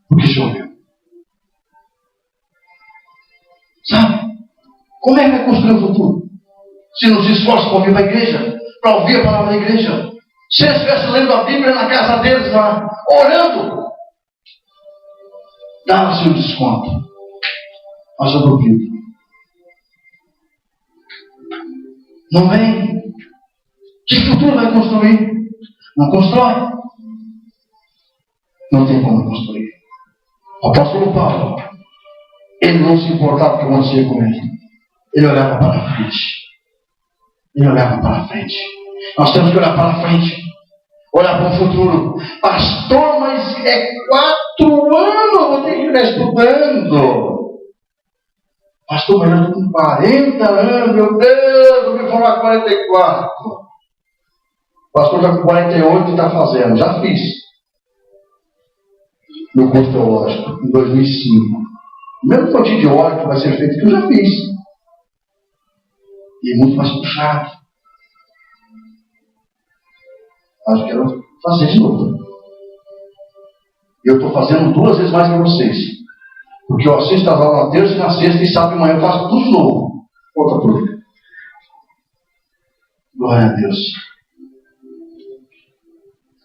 porque choveu. Sabe? Como é que vai construir o futuro? Se não se esforça para vir para a igreja, para ouvir a palavra da igreja. Se eles estivessem lendo a Bíblia na casa deles lá, orando, dava-se um desconto. Mas eu duvido. Não vem. Que futuro vai construir? Não constrói. Não tem como construir. O apóstolo Paulo, ele não se importava com o que acontecia com ele. Ele olhava para frente. Ele olhava para frente. Nós temos que olhar para frente. Olhar para o futuro. Pastor, mas é 4 anos, eu vou ter que estar estudando. Pastor, mas eu estou com 40 anos, meu Deus, eu me formar 44. O pastor está com 48 e está fazendo. Já fiz. Meu curso teológico, em 2005. O mesmo quantia de hora que vai ser feito que eu já fiz. E é muito mais puxado. Mas eu quero fazer de novo. Eu estou fazendo 2 vezes mais que vocês. Porque eu assisto as aulas na terça e na sexta e sábado de manhã eu faço tudo de novo. Outra turma. Glória a Deus.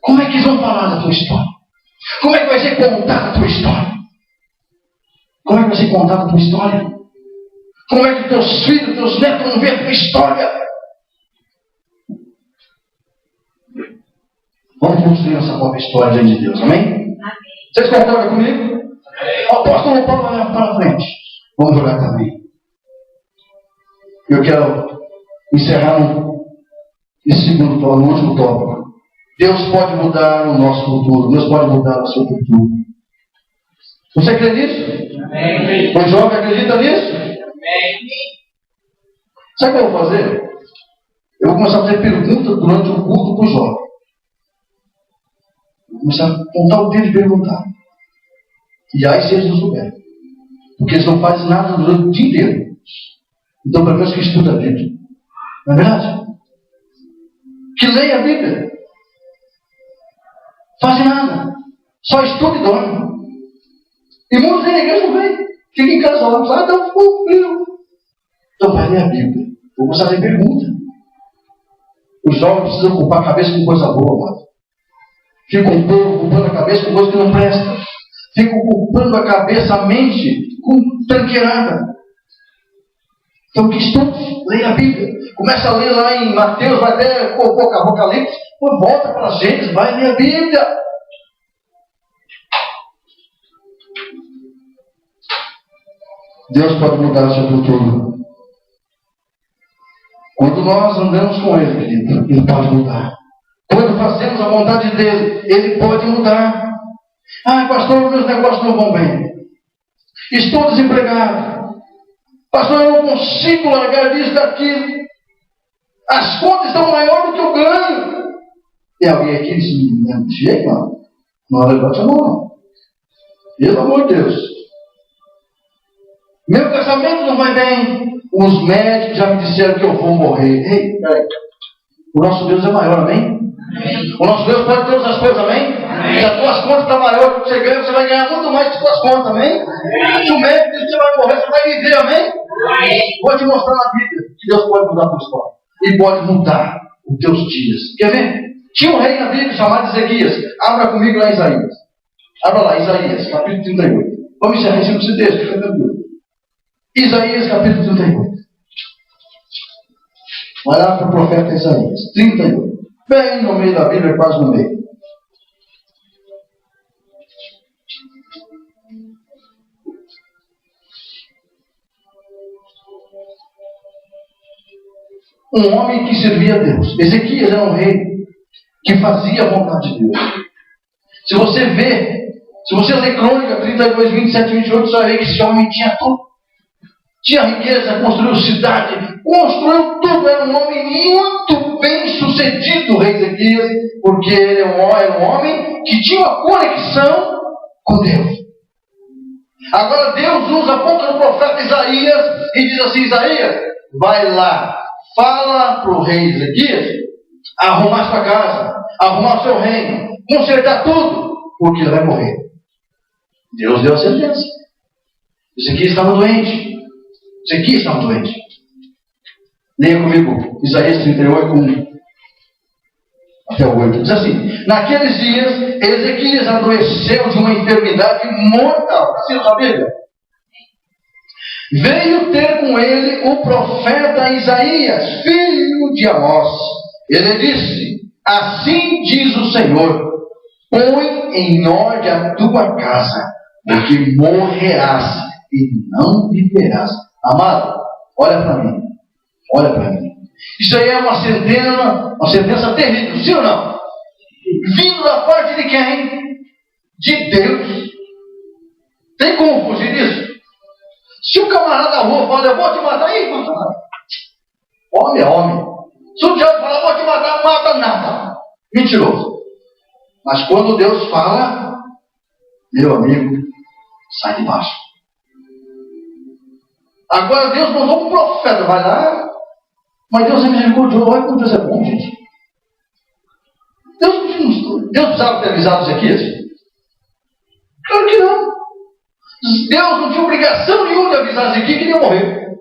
Como é que eles vão falar da tua história? Como é que vai ser contada a tua história? Como é que vai ser contada a tua história? Como é que teus filhos, teus netos vão ver a tua história? Vamos construir nossa própria história diante de Deus, amém? Amém. Vocês concordam comigo? O apóstolo Paulo vai para frente. Vamos orar também. Eu quero encerrar esse segundo tópico, no último tópico. Deus pode mudar o nosso futuro. Deus pode mudar o seu futuro. Você crê nisso? Amém. O jovem acredita nisso? Amém. Sabe o que eu vou fazer? Eu vou começar a fazer perguntas durante o culto para o jovem. Vou começar a contar o tempo de perguntar. E aí se eles não souberem. Porque eles não fazem nada durante o dia inteiro. Então, pelo menos que estuda a Bíblia. Não é verdade? Que leia a Bíblia. Fazem nada. Só estuda e dorme. E muitos da igreja não vêm. Fica em casa lá. Ah, não, ficou frio. Então vai ler a Bíblia. Vou começar a fazer pergunta. Os jovens precisam ocupar a cabeça com coisa boa, mano. Ficam um pouco ocupando a cabeça com coisa que não presta. Ficam ocupando a cabeça, a mente, com tranqueirada. Então que estude, leia a Bíblia. Começa a ler lá em Mateus, vai até Apocalipse. Pô, volta para as Gênesis, vai ler a Bíblia. Deus pode mudar o seu futuro. Quando nós andamos com Ele, querido, Ele pode mudar. Quando fazemos a vontade dEle, Ele pode mudar. Ah, pastor, meus negócios não vão bem. Estou desempregado. Pastor, eu não consigo largar disso, daquilo. As contas estão maiores do que eu ganho. Tem alguém aqui que diz, chega, mano. Não levante a mão, não. Pelo amor de Deus. Meu casamento não vai bem. Os médicos já me disseram que eu vou morrer. Ei, peraí. O nosso Deus é maior, amém? Amém. O nosso Deus pode todas as coisas, amém? Amém. Se as tuas contas estão maiores do que você ganha, você vai ganhar muito mais que as tuas contas, amém? Amém. Se o médico diz que você vai morrer, você vai viver, amém? Amém. Vou te mostrar na Bíblia que Deus pode mudar a tua história. E pode mudar os teus dias. Quer ver? Tinha um rei na Bíblia chamado Ezequias. Abra comigo lá em Isaías. Abra lá, Isaías, capítulo 38. Vamos encerrar em cima desse texto, fica tranquilo. Isaías, capítulo 38. Vai lá para o profeta Isaías. 38. Bem no meio da Bíblia, quase no meio. Um homem que servia a Deus. Ezequias era um rei que fazia a vontade de Deus. Se você ler Crônica 32, 27 e 28, você vai ver que esse homem tinha tudo. Tinha riqueza, construiu cidade, construiu tudo. Era um homem muito bem sucedido, o rei Ezequias, porque ele era um homem que tinha uma conexão com Deus. Agora Deus usa a boca do profeta Isaías e diz assim: Isaías, vai lá, fala para o rei Ezequias arrumar sua casa, arrumar o seu reino, consertar tudo, porque ele vai morrer. Deus deu a sentença. Ezequias estava doente. Ezequias estava doente. Leia comigo Isaías 38, até o 8. Diz assim: naqueles dias Ezequias adoeceu de uma enfermidade mortal. Assim na Bíblia. Veio ter com ele o profeta Isaías, filho de Amós. Ele disse: assim diz o Senhor, põe em ordem a tua casa, porque morrerás e não viverás. Amado, olha para mim. Olha para mim. Isso aí é uma sentença terrível, sim ou não? Vindo da parte de quem? De Deus. Tem como fugir disso? Se o camarada da rua fala, eu vou te matar, aí, homem é homem. Se o diabo falar, vou te matar, não mata nada. Mentiroso. Mas quando Deus fala, meu amigo, sai de baixo. Agora Deus mandou um profeta, vai lá. Mas Deus é misericordioso, olha como Deus é bom, gente. Deus precisava ter avisado Ezequias? Claro que não. Deus não tinha obrigação nenhuma de avisar Ezequias que ele ia morrer.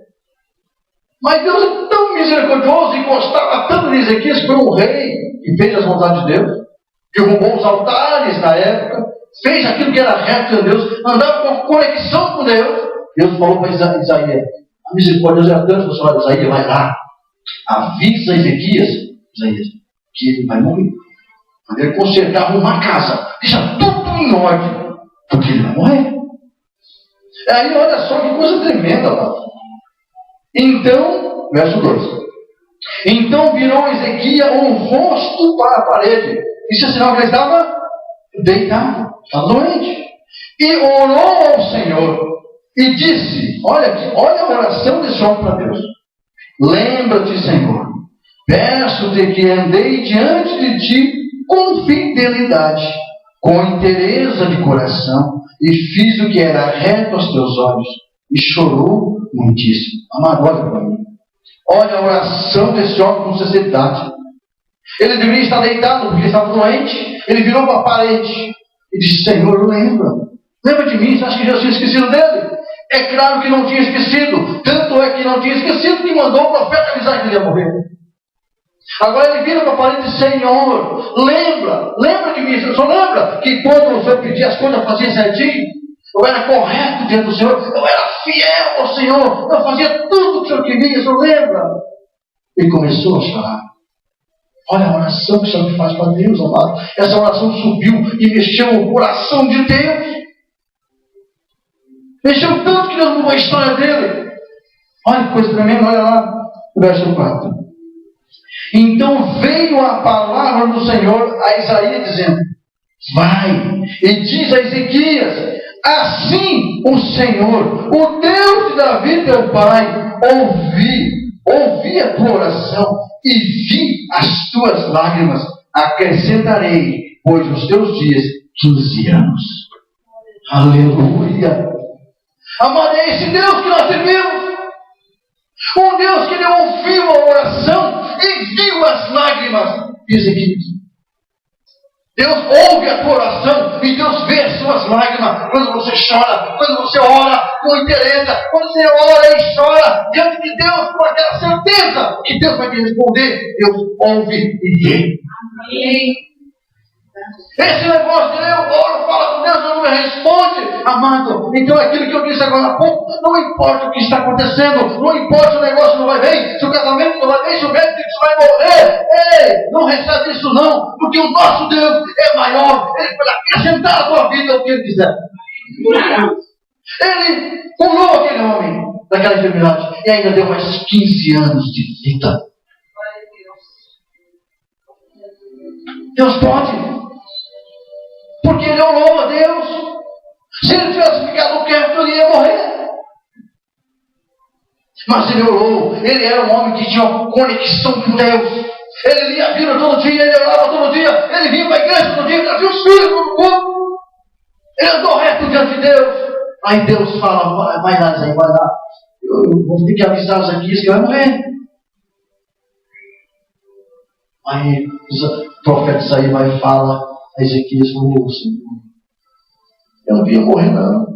Mas Deus é tão misericordioso e gostava tanto de Ezequias, que foi um rei que fez as vontades de Deus, derrubou os altares na época, fez aquilo que era reto diante de Deus, andava com conexão com Deus. Deus falou para Isaías: a misericórdia de Deus é tanto, senhor Isaías, vai lá, avisa Ezequias, Isaías, que ele vai morrer. Quando ele consertar, arrumar a casa, deixa tudo em ordem, porque ele vai morrer. Aí olha só que coisa tremenda, mano. Então, verso 2. Então virou Ezequias o rosto para a parede. Isso é sinal que ele estava deitado, estava doente. E orou ao Senhor e disse: olha aqui, olha a oração desse homem para Deus. Lembra-te, Senhor, peço-te que andei diante de ti com fidelidade, com inteireza de coração, e fiz o que era reto aos teus olhos. E chorou muitíssimo. Amado, olha para mim. Olha a oração desse homem com sinceridade. Ele deveria estar deitado porque estava doente. Ele virou para a parede e disse: Senhor, lembra de mim. Você acha que Jesus tinha esquecido dele? É claro que não tinha esquecido. Tanto é que não tinha esquecido que mandou o profeta avisar que ele ia morrer. Agora ele vira para a parede e diz: Senhor, lembra de mim. Só lembra que quando o Senhor pedia as coisas, eu fazia certinho. Eu era correto diante do Senhor. Eu era fiel ao Senhor. Eu fazia tudo o que o Senhor queria. O Senhor lembra? Ele começou a chorar. Olha a oração que o Senhor faz para Deus, amado. Essa oração subiu e mexeu o coração de Deus. Mexeu tanto que Deus mudou a história dele. Olha que coisa tremenda. Olha lá o verso 4. Então veio a palavra do Senhor a Isaías dizendo: vai e diz a Ezequias: assim o Senhor, o Deus de Davi teu pai, ouvi a tua oração e vi as tuas lágrimas. Acrescentarei, pois, os teus dias 15 anos. Aleluia! Amado, é esse Deus que nós servimos. Um Deus que ele ouviu a oração e viu as lágrimas de Ezequias. Deus ouve a tua oração e Deus vê as suas lágrimas quando você chora, quando você ora com interesse, quando você ora e chora diante de Deus com aquela certeza que Deus vai te responder. Deus ouve e vê. Amém. Esse negócio de eu oro, falo com Deus, Deus não me responde, amado. Então aquilo que eu disse agora há pouco, não importa o que está acontecendo, não importa se o negócio não vai bem, se o casamento não vai bem, se o médico vai morrer. Ei, não recebe isso não, porque o nosso Deus é maior. Ele pode acrescentar a tua vida o que ele quiser. Ele curou aquele homem daquela enfermidade e ainda deu mais 15 anos de vida. Deus pode. Porque ele orou a Deus. Se ele tivesse ficado quieto, ele ia morrer. Mas ele orou. Ele era um homem que tinha uma conexão com Deus. Ele lia a Bíblia todo dia, ele orava todo dia, ele vinha para a igreja todo dia, trazia os filhos para o culto. Ele andou reto diante de Deus. Aí Deus fala: vai lá, Zé, vai lá. Eu vou ter que avisar os aqui que vai morrer. Aí o profeta Isaías vai e fala a Ezequias: Senhor, eu não queria morrer não.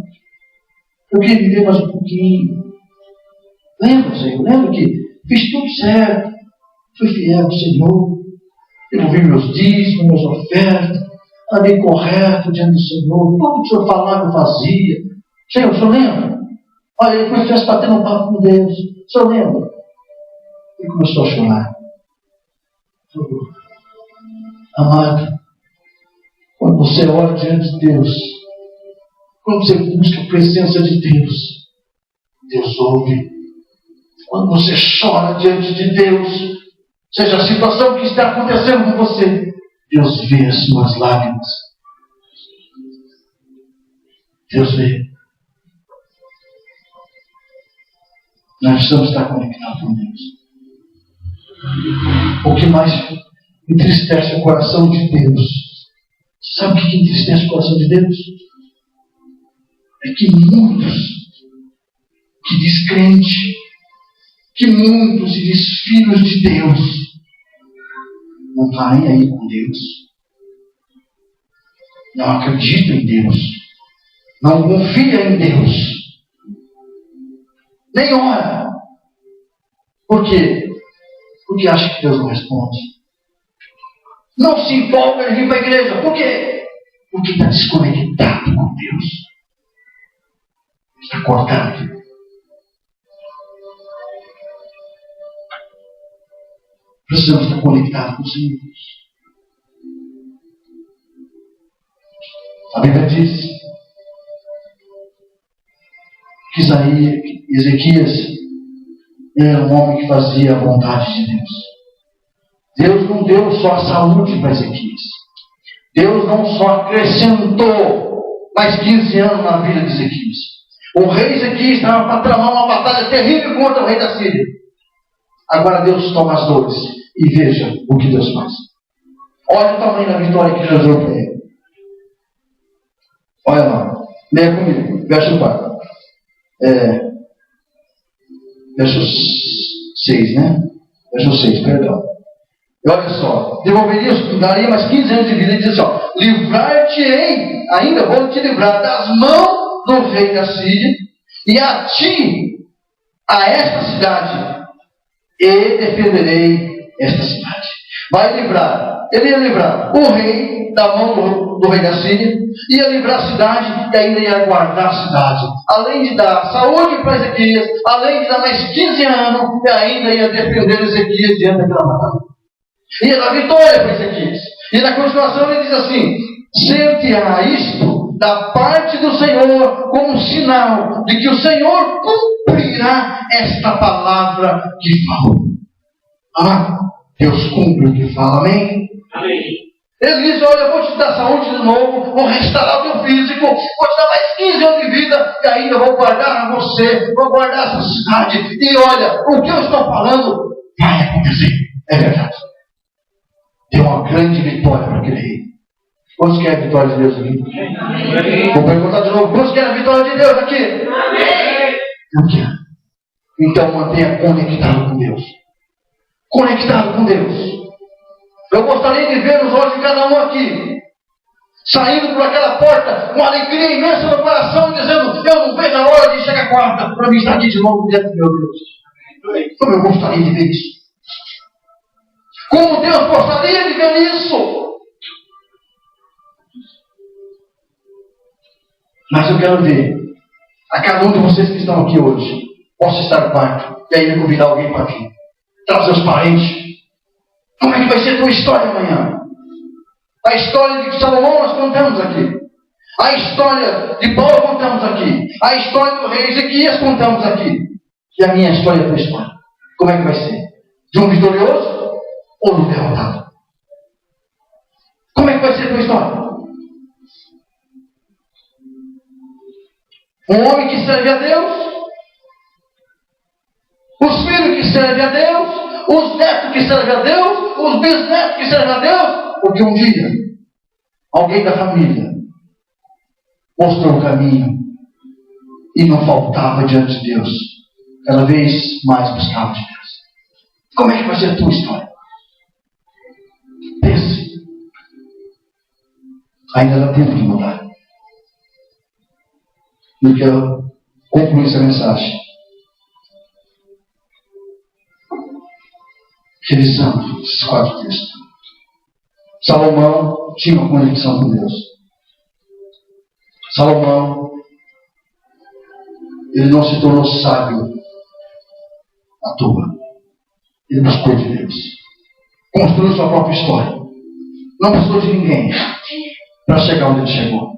Eu queria viver mais um pouquinho. Lembra, Senhor, lembra que fiz tudo certo. Fui fiel ao Senhor. Devolvi meus dízimos, minhas ofertas. Andei correto diante do Senhor. Tudo que o Senhor falava eu fazia. Senhor, o Senhor lembra? Olha, ele começou a bater um papo com Deus. O Senhor lembra? Ele começou a chorar. Amado, quando você ora diante de Deus, quando você busca a presença de Deus, Deus ouve. Quando você chora diante de Deus, seja a situação que está acontecendo com você, Deus vê as suas lágrimas. Deus vê. Nós precisamos estar conectados com Deus. O que mais entristece o coração de Deus? Sabe o que entristece o coração de Deus? É que muitos que diz crente, que muitos se diz filhos de Deus, não estão nem aí com Deus. Não acreditam em Deus. Não confia em Deus. Nem ora. Por quê? Porque acha que Deus não responde. Não se empolga em vir para a igreja. Por quê? Porque está desconectado com Deus. Está cortado. Precisamos estar conectados com o Senhor. A Bíblia diz que Ezequias era um homem que fazia a vontade de Deus. Deus não deu só a saúde para Ezequias. Deus não só acrescentou mais 15 anos na vida de Ezequias. O rei Ezequias estava para tramar uma batalha terrível contra o rei da Síria. Agora Deus toma as dores e veja o que Deus faz. Olha o tamanho da vitória que Deus deu para ele. Olha lá, leia comigo, verso 4. Verso 6, né? Verso 6, perdão. E olha só, daria mais 15 anos de vida e diz assim, ó, livrar-te-ei, ainda vou te livrar das mãos do rei da Síria, e a ti, a esta cidade, e defenderei esta cidade. Ele ia livrar o rei da mão do rei da Síria, ia livrar a cidade e ainda ia guardar a cidade. Além de dar saúde para Ezequias, além de dar mais 15 anos, e ainda ia defender Ezequias diante daquela batalha. Ia dar vitória para Ezequias. E na continuação ele diz assim, ser-te-á isto da parte do Senhor como um sinal de que o Senhor cumprirá esta palavra que falou. Deus cumpre o que fala, amém? Amém. Ele diz, olha, eu vou te dar saúde de novo, vou restaurar o teu físico, vou te dar mais 15 anos de vida, e ainda vou guardar você, vou guardar essa cidade. E olha, o que eu estou falando vai acontecer. É verdade. Deu uma grande vitória para aquele rei. Quantos querem a vitória de Deus aqui? Amém. Vou perguntar de novo, quantos querem a vitória de Deus aqui? Amém. Eu quero. Então mantenha conectado com Deus. Conectado com Deus. Eu gostaria de ver os olhos de cada um aqui, saindo por aquela porta com alegria imensa no coração, dizendo, eu não vejo a hora de chegar quarta para mim estar aqui de novo diante do meu Deus. Como eu gostaria de ver isso. Como Deus gostaria de ver isso. Mas eu quero ver a cada um de vocês que estão aqui hoje, possa estar quarto e ainda convidar alguém para vir. Trazer seus parentes. Como é que vai ser a tua história amanhã? A história de Salomão nós contamos aqui. A história de Paulo contamos aqui. A história do rei Ezequias contamos aqui. E a minha história é a tua história. Como é que vai ser? De um vitorioso ou de um derrotado? Como é que vai ser a tua história? Um homem que serve a Deus? Os filhos que servem a Deus? Os netos que servem a Deus? Os bisnetos que servem a Deus? Porque um dia, alguém da família mostrou o caminho e não faltava diante de Deus. Cada vez mais buscava de Deus. Como é que vai ser a tua história? Pense. Ainda dá tempo de mudar. Eu quero concluir essa mensagem revisando esses 4 textos. Salomão tinha uma conexão com Deus. Salomão, ele não se tornou sábio à toa. Ele buscou de Deus. Construiu sua própria história. Não precisou de ninguém para chegar onde ele chegou.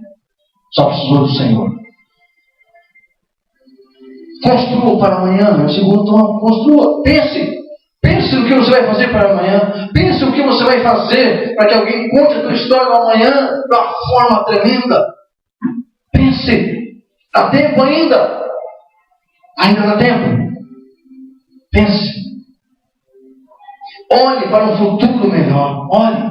Só precisou do Senhor. Construa para amanhã, meu segundo tom. Construa. Pense no que você vai fazer para amanhã. Pense o que você vai fazer para que alguém conte a tua história amanhã de uma forma tremenda. Pense. Dá tempo ainda. Ainda dá tempo. Pense. Olhe para um futuro melhor. Olhe.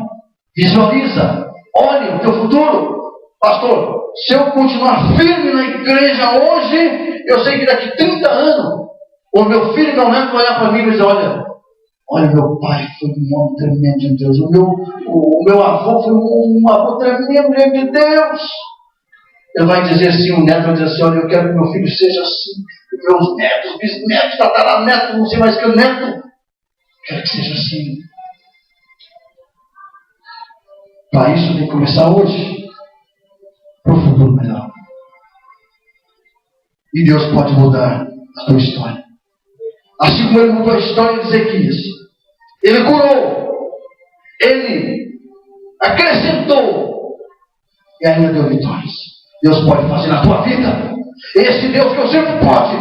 Visualiza. Olhe o teu futuro. Pastor, se eu continuar firme na igreja hoje, eu sei que daqui 30 anos, o meu filho e meu neto vai olhar para mim e dizer, olha, meu pai foi um homem tremendo de Deus. O meu avô foi um avô tremendo de Deus. Ele vai dizer assim, o neto vai dizer assim, olha, eu quero que meu filho seja assim. Meus netos, bisnetos, tataranetos, não sei mais que o neto. Quero que seja assim. Para isso tem que começar hoje. para um futuro melhor. E Deus pode mudar a tua história. Assim como Ele mudou a história de Ezequias. Ele curou. Ele acrescentou. E ainda deu vitórias. Deus pode fazer na tua vida. Esse Deus que eu sempre pode.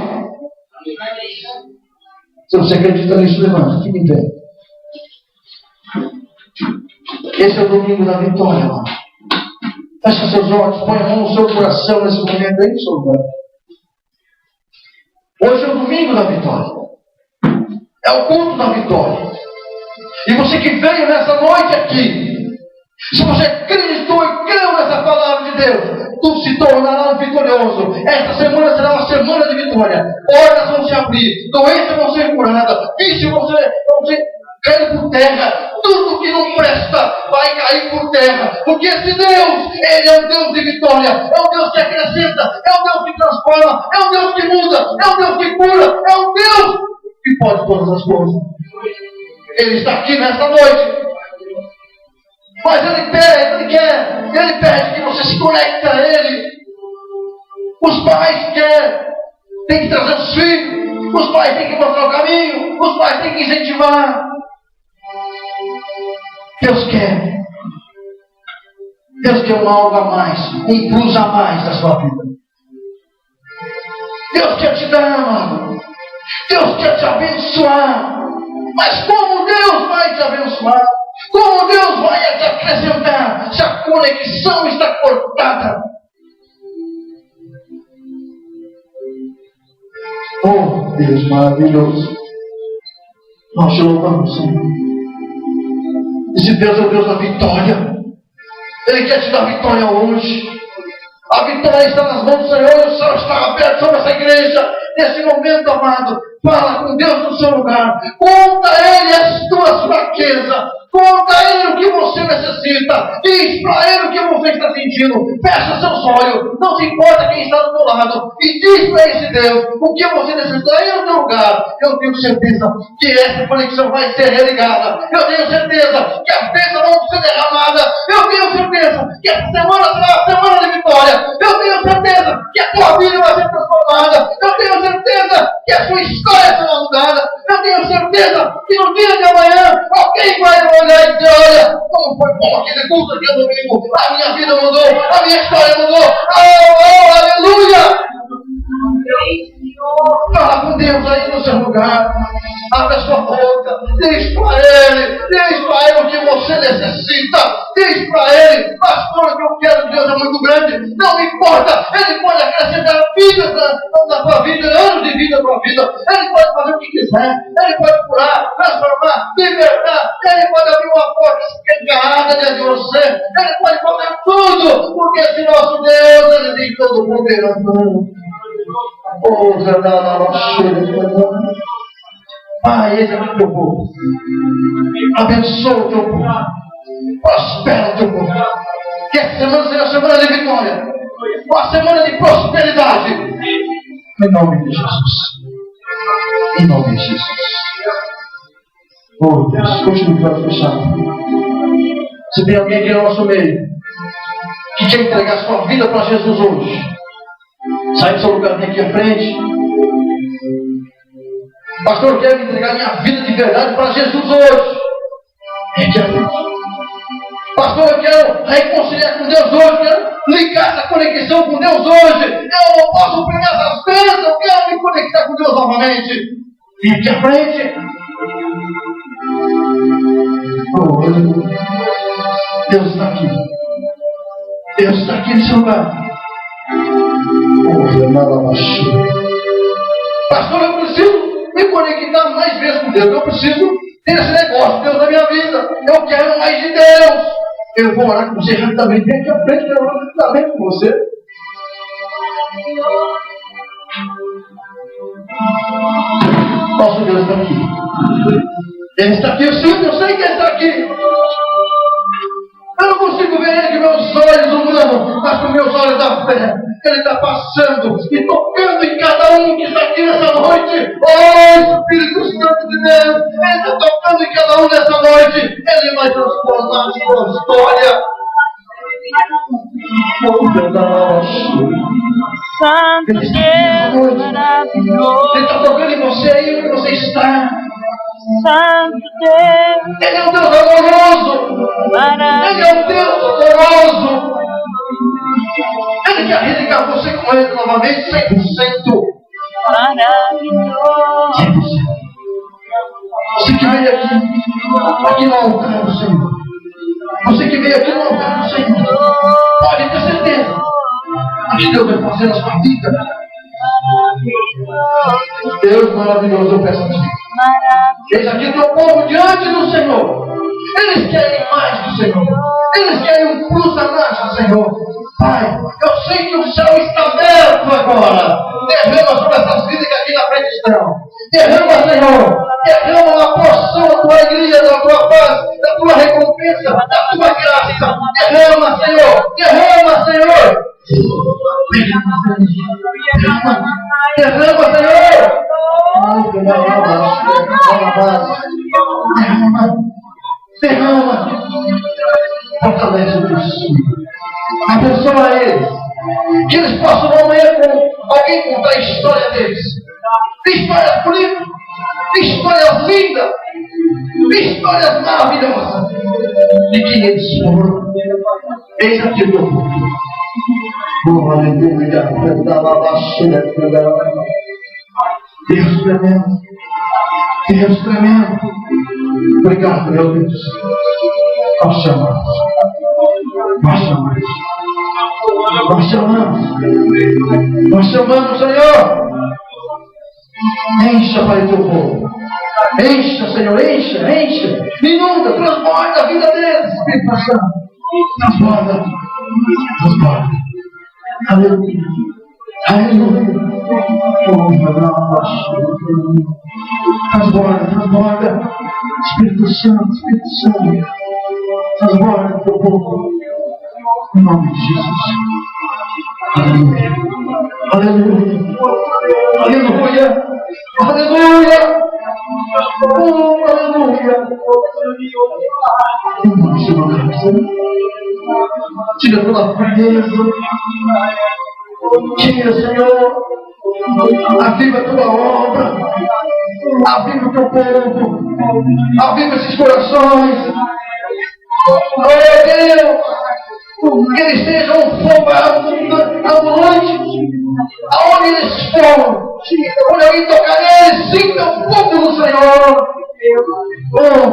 Se você acredita nisso, levanta. Fique em pé. Esse é o domingo da vitória, irmão. Feche seus olhos, põe a mão no seu coração nesse momento aí, seu lugar. Hoje é o domingo da vitória. É o culto da vitória. E você que veio nessa noite aqui, se você acreditou e creu nessa palavra de Deus, tu se tornará um vitorioso. Esta semana será uma semana de vitória. Portas vão se abrir, doenças vão ser curadas, vícios vão ser cair por terra. Tudo que não presta vai cair por terra. Porque esse Deus, Ele é um Deus de vitória. É um Deus que acrescenta. É um Deus que transforma. É um Deus que muda. É um Deus que cura. É um Deus que pode todas as coisas. Ele está aqui nesta noite. Mas Ele pede que você se conecte a Ele. Os pais querem. Tem que trazer os filhos. Os pais têm que mostrar o caminho. Os pais têm que incentivar. Deus quer algo a mais, um plus a mais na sua vida. Deus quer te dar, amado. Deus quer te abençoar. Mas como Deus vai te abençoar? Como Deus vai te acrescentar se a conexão está cortada? Oh, Deus maravilhoso. Nós te louvamos, Senhor. Esse Deus é o Deus da vitória. Ele quer te dar vitória hoje. A vitória está nas mãos do Senhor. E o céu está aberto sobre essa igreja. Nesse momento, amado, fala com Deus no seu lugar. Conta a Ele as tuas fraquezas. Conta a Ele o que você necessita. Diz para Ele o que você está sentindo. Fecha seus olhos. Não se importa quem está do teu lado. E diz para esse Deus o que você necessita. Aí no teu lugar. Eu tenho certeza que essa conexão vai ser religada. Eu tenho certeza que as bênçãos vão ser derramadas. Eu tenho certeza que essa semana será a semana de vitória. Eu tenho certeza que a tua vida vai ser transformada. Eu tenho certeza que a sua história será mudada. Eu tenho certeza que no dia de amanhã alguém vai olhar e dizer: olha, como foi bom aquele culto aqui no domingo. A minha vida mudou, a minha história mudou. Oh, aleluia! Fala com Deus aí no seu lugar. Abre a sua boca. Diz para Ele o que você necessita. Diz para Ele: pastor, o que eu quero de Deus é muito grande. Não importa. Ele pode acrescentar vida na tua vida, anos de vida na tua vida. Ele pode fazer o que quiser. Ele pode curar, transformar, libertar. Ele pode abrir uma porta escancarada diante de você. Ele pode fazer tudo. Porque esse nosso Deus, Ele tem todo o poder na mão. Pai, Ele é o teu povo. Abençoa o teu povo. Prospera o teu povo. Que essa semana seja a semana de vitória. Uma semana de prosperidade. Em nome de Jesus. Em nome de Jesus. Oh Deus, continue para fechar. Se tem alguém aqui no nosso meio que quer entregar sua vida para Jesus hoje, sai do seu lugar, vem aqui à frente. Pastor, eu quero entregar minha vida de verdade para Jesus hoje. Vem aqui à frente. Pastor, eu quero reconciliar com Deus hoje. Quero ligar essa conexão com Deus hoje. Eu não posso perder essas bênçãos. Eu quero me conectar com Deus novamente. Vem aqui à frente. Oh, Deus está aqui. Deus está aqui nesse lugar. Pastor, eu preciso me conectar mais vezes com Deus. Eu preciso ter esse negócio de Deus na minha vida. Eu quero mais de Deus. Eu vou orar com você rapidamente. Vem aqui à frente, eu quero orar rapidamente com você. Nosso Deus está aqui. Ele está aqui, eu sei que Ele está aqui. Eu não consigo ver Ele com meus olhos humanos, mas com meus olhos da fé. Ele está passando e tocando em cada um que está aqui nessa noite. Oh, Espírito Santo de Deus, Ele está tocando em cada um nessa noite. Ele vai transformar a sua história. Santo Deus maravilhoso. Ele está tocando em você aí onde você está. Santo Deus. Ele é um Deus amoroso. Ele é um Deus amoroso. Ele quer religar você com ele novamente 100%. Maravilhoso. 100%. Você que veio aqui no altar do Senhor. Você que veio aqui no altar do Senhor. Pode ter certeza. Que Deus vai fazer na sua vida. Deus maravilhoso, eu peço a ti. Eis aqui o teu povo diante do Senhor. Eles querem mais do Senhor. Eles querem um plus a mais do Senhor. Pai, eu sei que o céu está aberto agora. Derrama sobre essas vidas que aqui na frente estão. Derrama, Senhor. Derrama uma porção da tua alegria, da tua paz, da tua recompensa, da tua graça. Derrama, Senhor. Derrama, Senhor. Derrama, Senhor. Derrama. Fortalece o teu Espírito. Abençoa eles. Que eles possam amanhã com alguém contar a história deles. Histórias bonitas. Histórias lindas. Histórias maravilhosas. De quem eles foram. Eis aqui o teu povo. Oh, aleluia. Deus tremendo. Deus tremendo. Obrigado, meu Deus. Nós chamamos. Nós chamamos. Nós chamamos. Nós chamamos, Senhor. Encha, Pai, teu povo. Encha, Senhor. Encha, encha. Inunda, transborda a vida deles. Espírito Santo. Transborda. Transborda. Aleluia. Aleluia. Transborda, transborda. Espírito Santo, Espírito Santo. Transborda o teu povo. Em nome de Jesus. Aleluia. Aleluia. Aleluia. Aleluia. Oh, aleluia. Em nome de Jesus. Tira toda a frieza. Tira, Senhor. Aviva a tua obra. Aviva o teu povo. Aviva esses corações. Oh Deus. Que eles sejam um fogo ambulante. Aonde eles foram. Quando alguém tocar neles, sinta o fogo do Senhor. Oh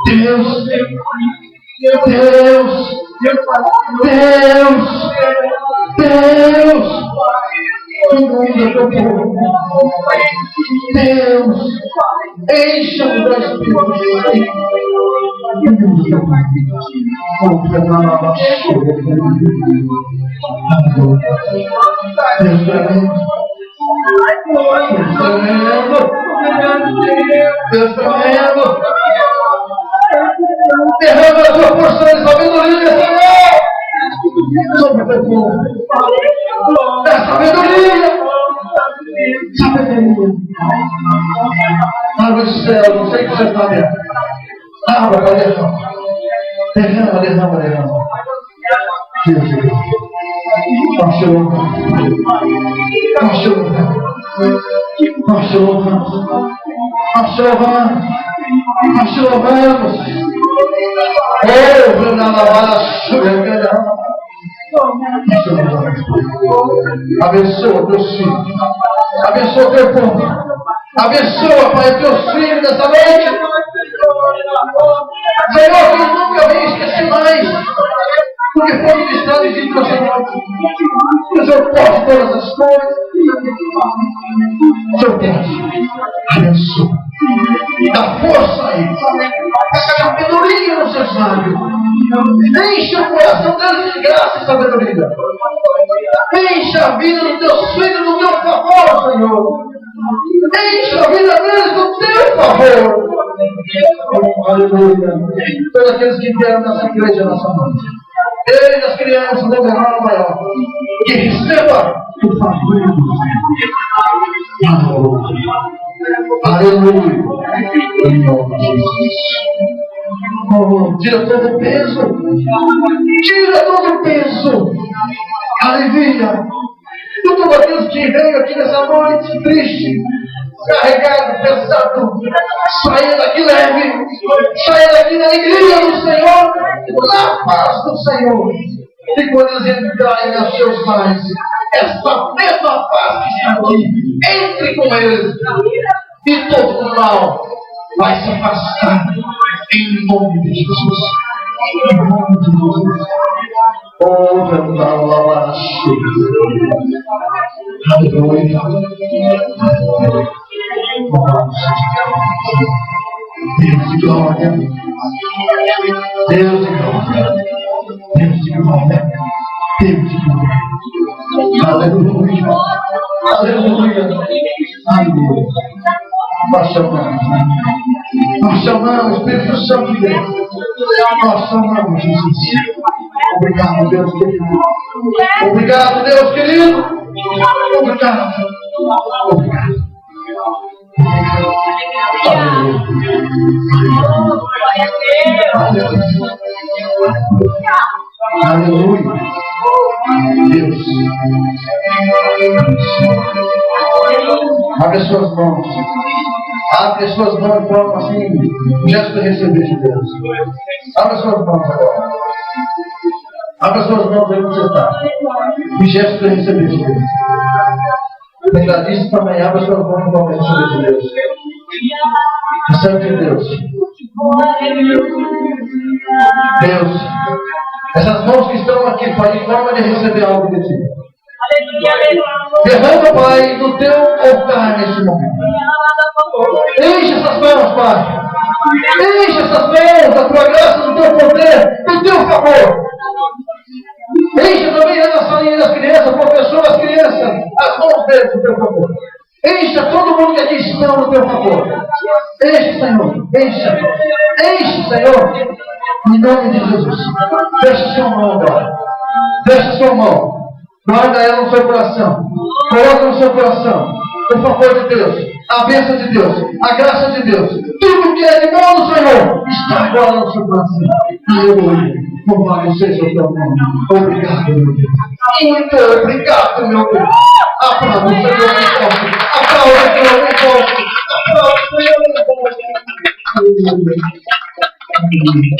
Deus. Deus. Deus. Deus. Deus, encha o teu Espírito. Deus tremendo. Deus tremendo. Derrama a tua porção de sabedoria, Senhor. Sobre o teu povo. Da sabedoria. Sabedoria. Abra o céu, não sei o que você está vendo. Abra para derramar. Derrama, derrama, derrama. Deus, Deus. Nós te louvamos. Nós te louvamos. Nós te louvamos. Nós te louvamos. Nós te louvamos. Oh, abençoa teus filhos. Abençoa teu povo. Abençoa, Pai, teus filhos nessa noite. Senhor, que eu nunca venha esquecer mais do que foi ministrado e dito nessa noite. Que o Senhor pode todas as coisas. O Senhor pode. Abençoa. Dá força a eles. Sabedoria nos seus lábios. Enche o coração deles de graça e sabedoria. Enche a vida dos teus filhos do teu favor, Senhor. Enche a vida deles do teu favor. Aleluia. Todos aqueles que vieram nessa igreja nessa noite. Eles, as crianças, da menor maior. Que receba o favor do Senhor. Aleluia. Em nome de Jesus. Oh, tira todo o peso. Tira todo o peso. Alivia. E todos aqueles que veio aqui nessa noite triste, carregado, pesado, saia daqui leve, saia daqui na alegria do Senhor, na paz do Senhor. E quando eles entrarem nos seus lares, essa mesma paz que está aqui, entre com eles, e todo o mal vai se afastar, em nome de Jesus. Em nome de Jesus. Oh, verdade, lá, aleluia. Deus de glória. Deus de glória. Deus de glória. Deus de glória. Aleluia. Aleluia. Aleluia. Nós chamamos. Nós chamamos, Espírito Santo de Deus. Nós chamamos, Jesus. Obrigado, Deus querido. Obrigado, Deus querido. Obrigado. Obrigado. Aleluia. Aleluia. Deus. Abre as suas mãos. Abre as suas mãos de forma assim, um gesto de receber de Deus. Abre as suas mãos agora. Abre as suas mãos aí onde você está. Um gesto de receber de Deus. Tecladista também, abre as suas mãos de forma a receber de Deus. Recebe de Deus. Deus, essas mãos que estão aqui, Pai, em forma de receber algo de Ti. Derrama, Pai, do Teu altar nesse momento. Enche essas mãos, Pai. Enche essas mãos da Tua graça, do Teu poder, do Teu favor. Enche também a nossa linha das crianças, professor, as crianças, as mãos deles do Teu favor. Encha todo mundo que aqui está no Teu favor. Enche, Senhor. Enche. Enche, Senhor. Em nome de Jesus. Deixa sua mão agora. Deixa sua mão. Guarda ela no seu coração. Coloca no seu coração. O favor de Deus. A bênção de Deus. A graça de Deus. Tudo que é de bom do Senhor está agora no seu coração. Aleluia. Louvado seja o teu nome. Obrigado, meu Deus. Muito obrigado, meu Deus. Aplauda o Senhor em forte. Aplauda o Senhor em forte. Aplauda o Senhor em forte. Aleluia. Aleluia.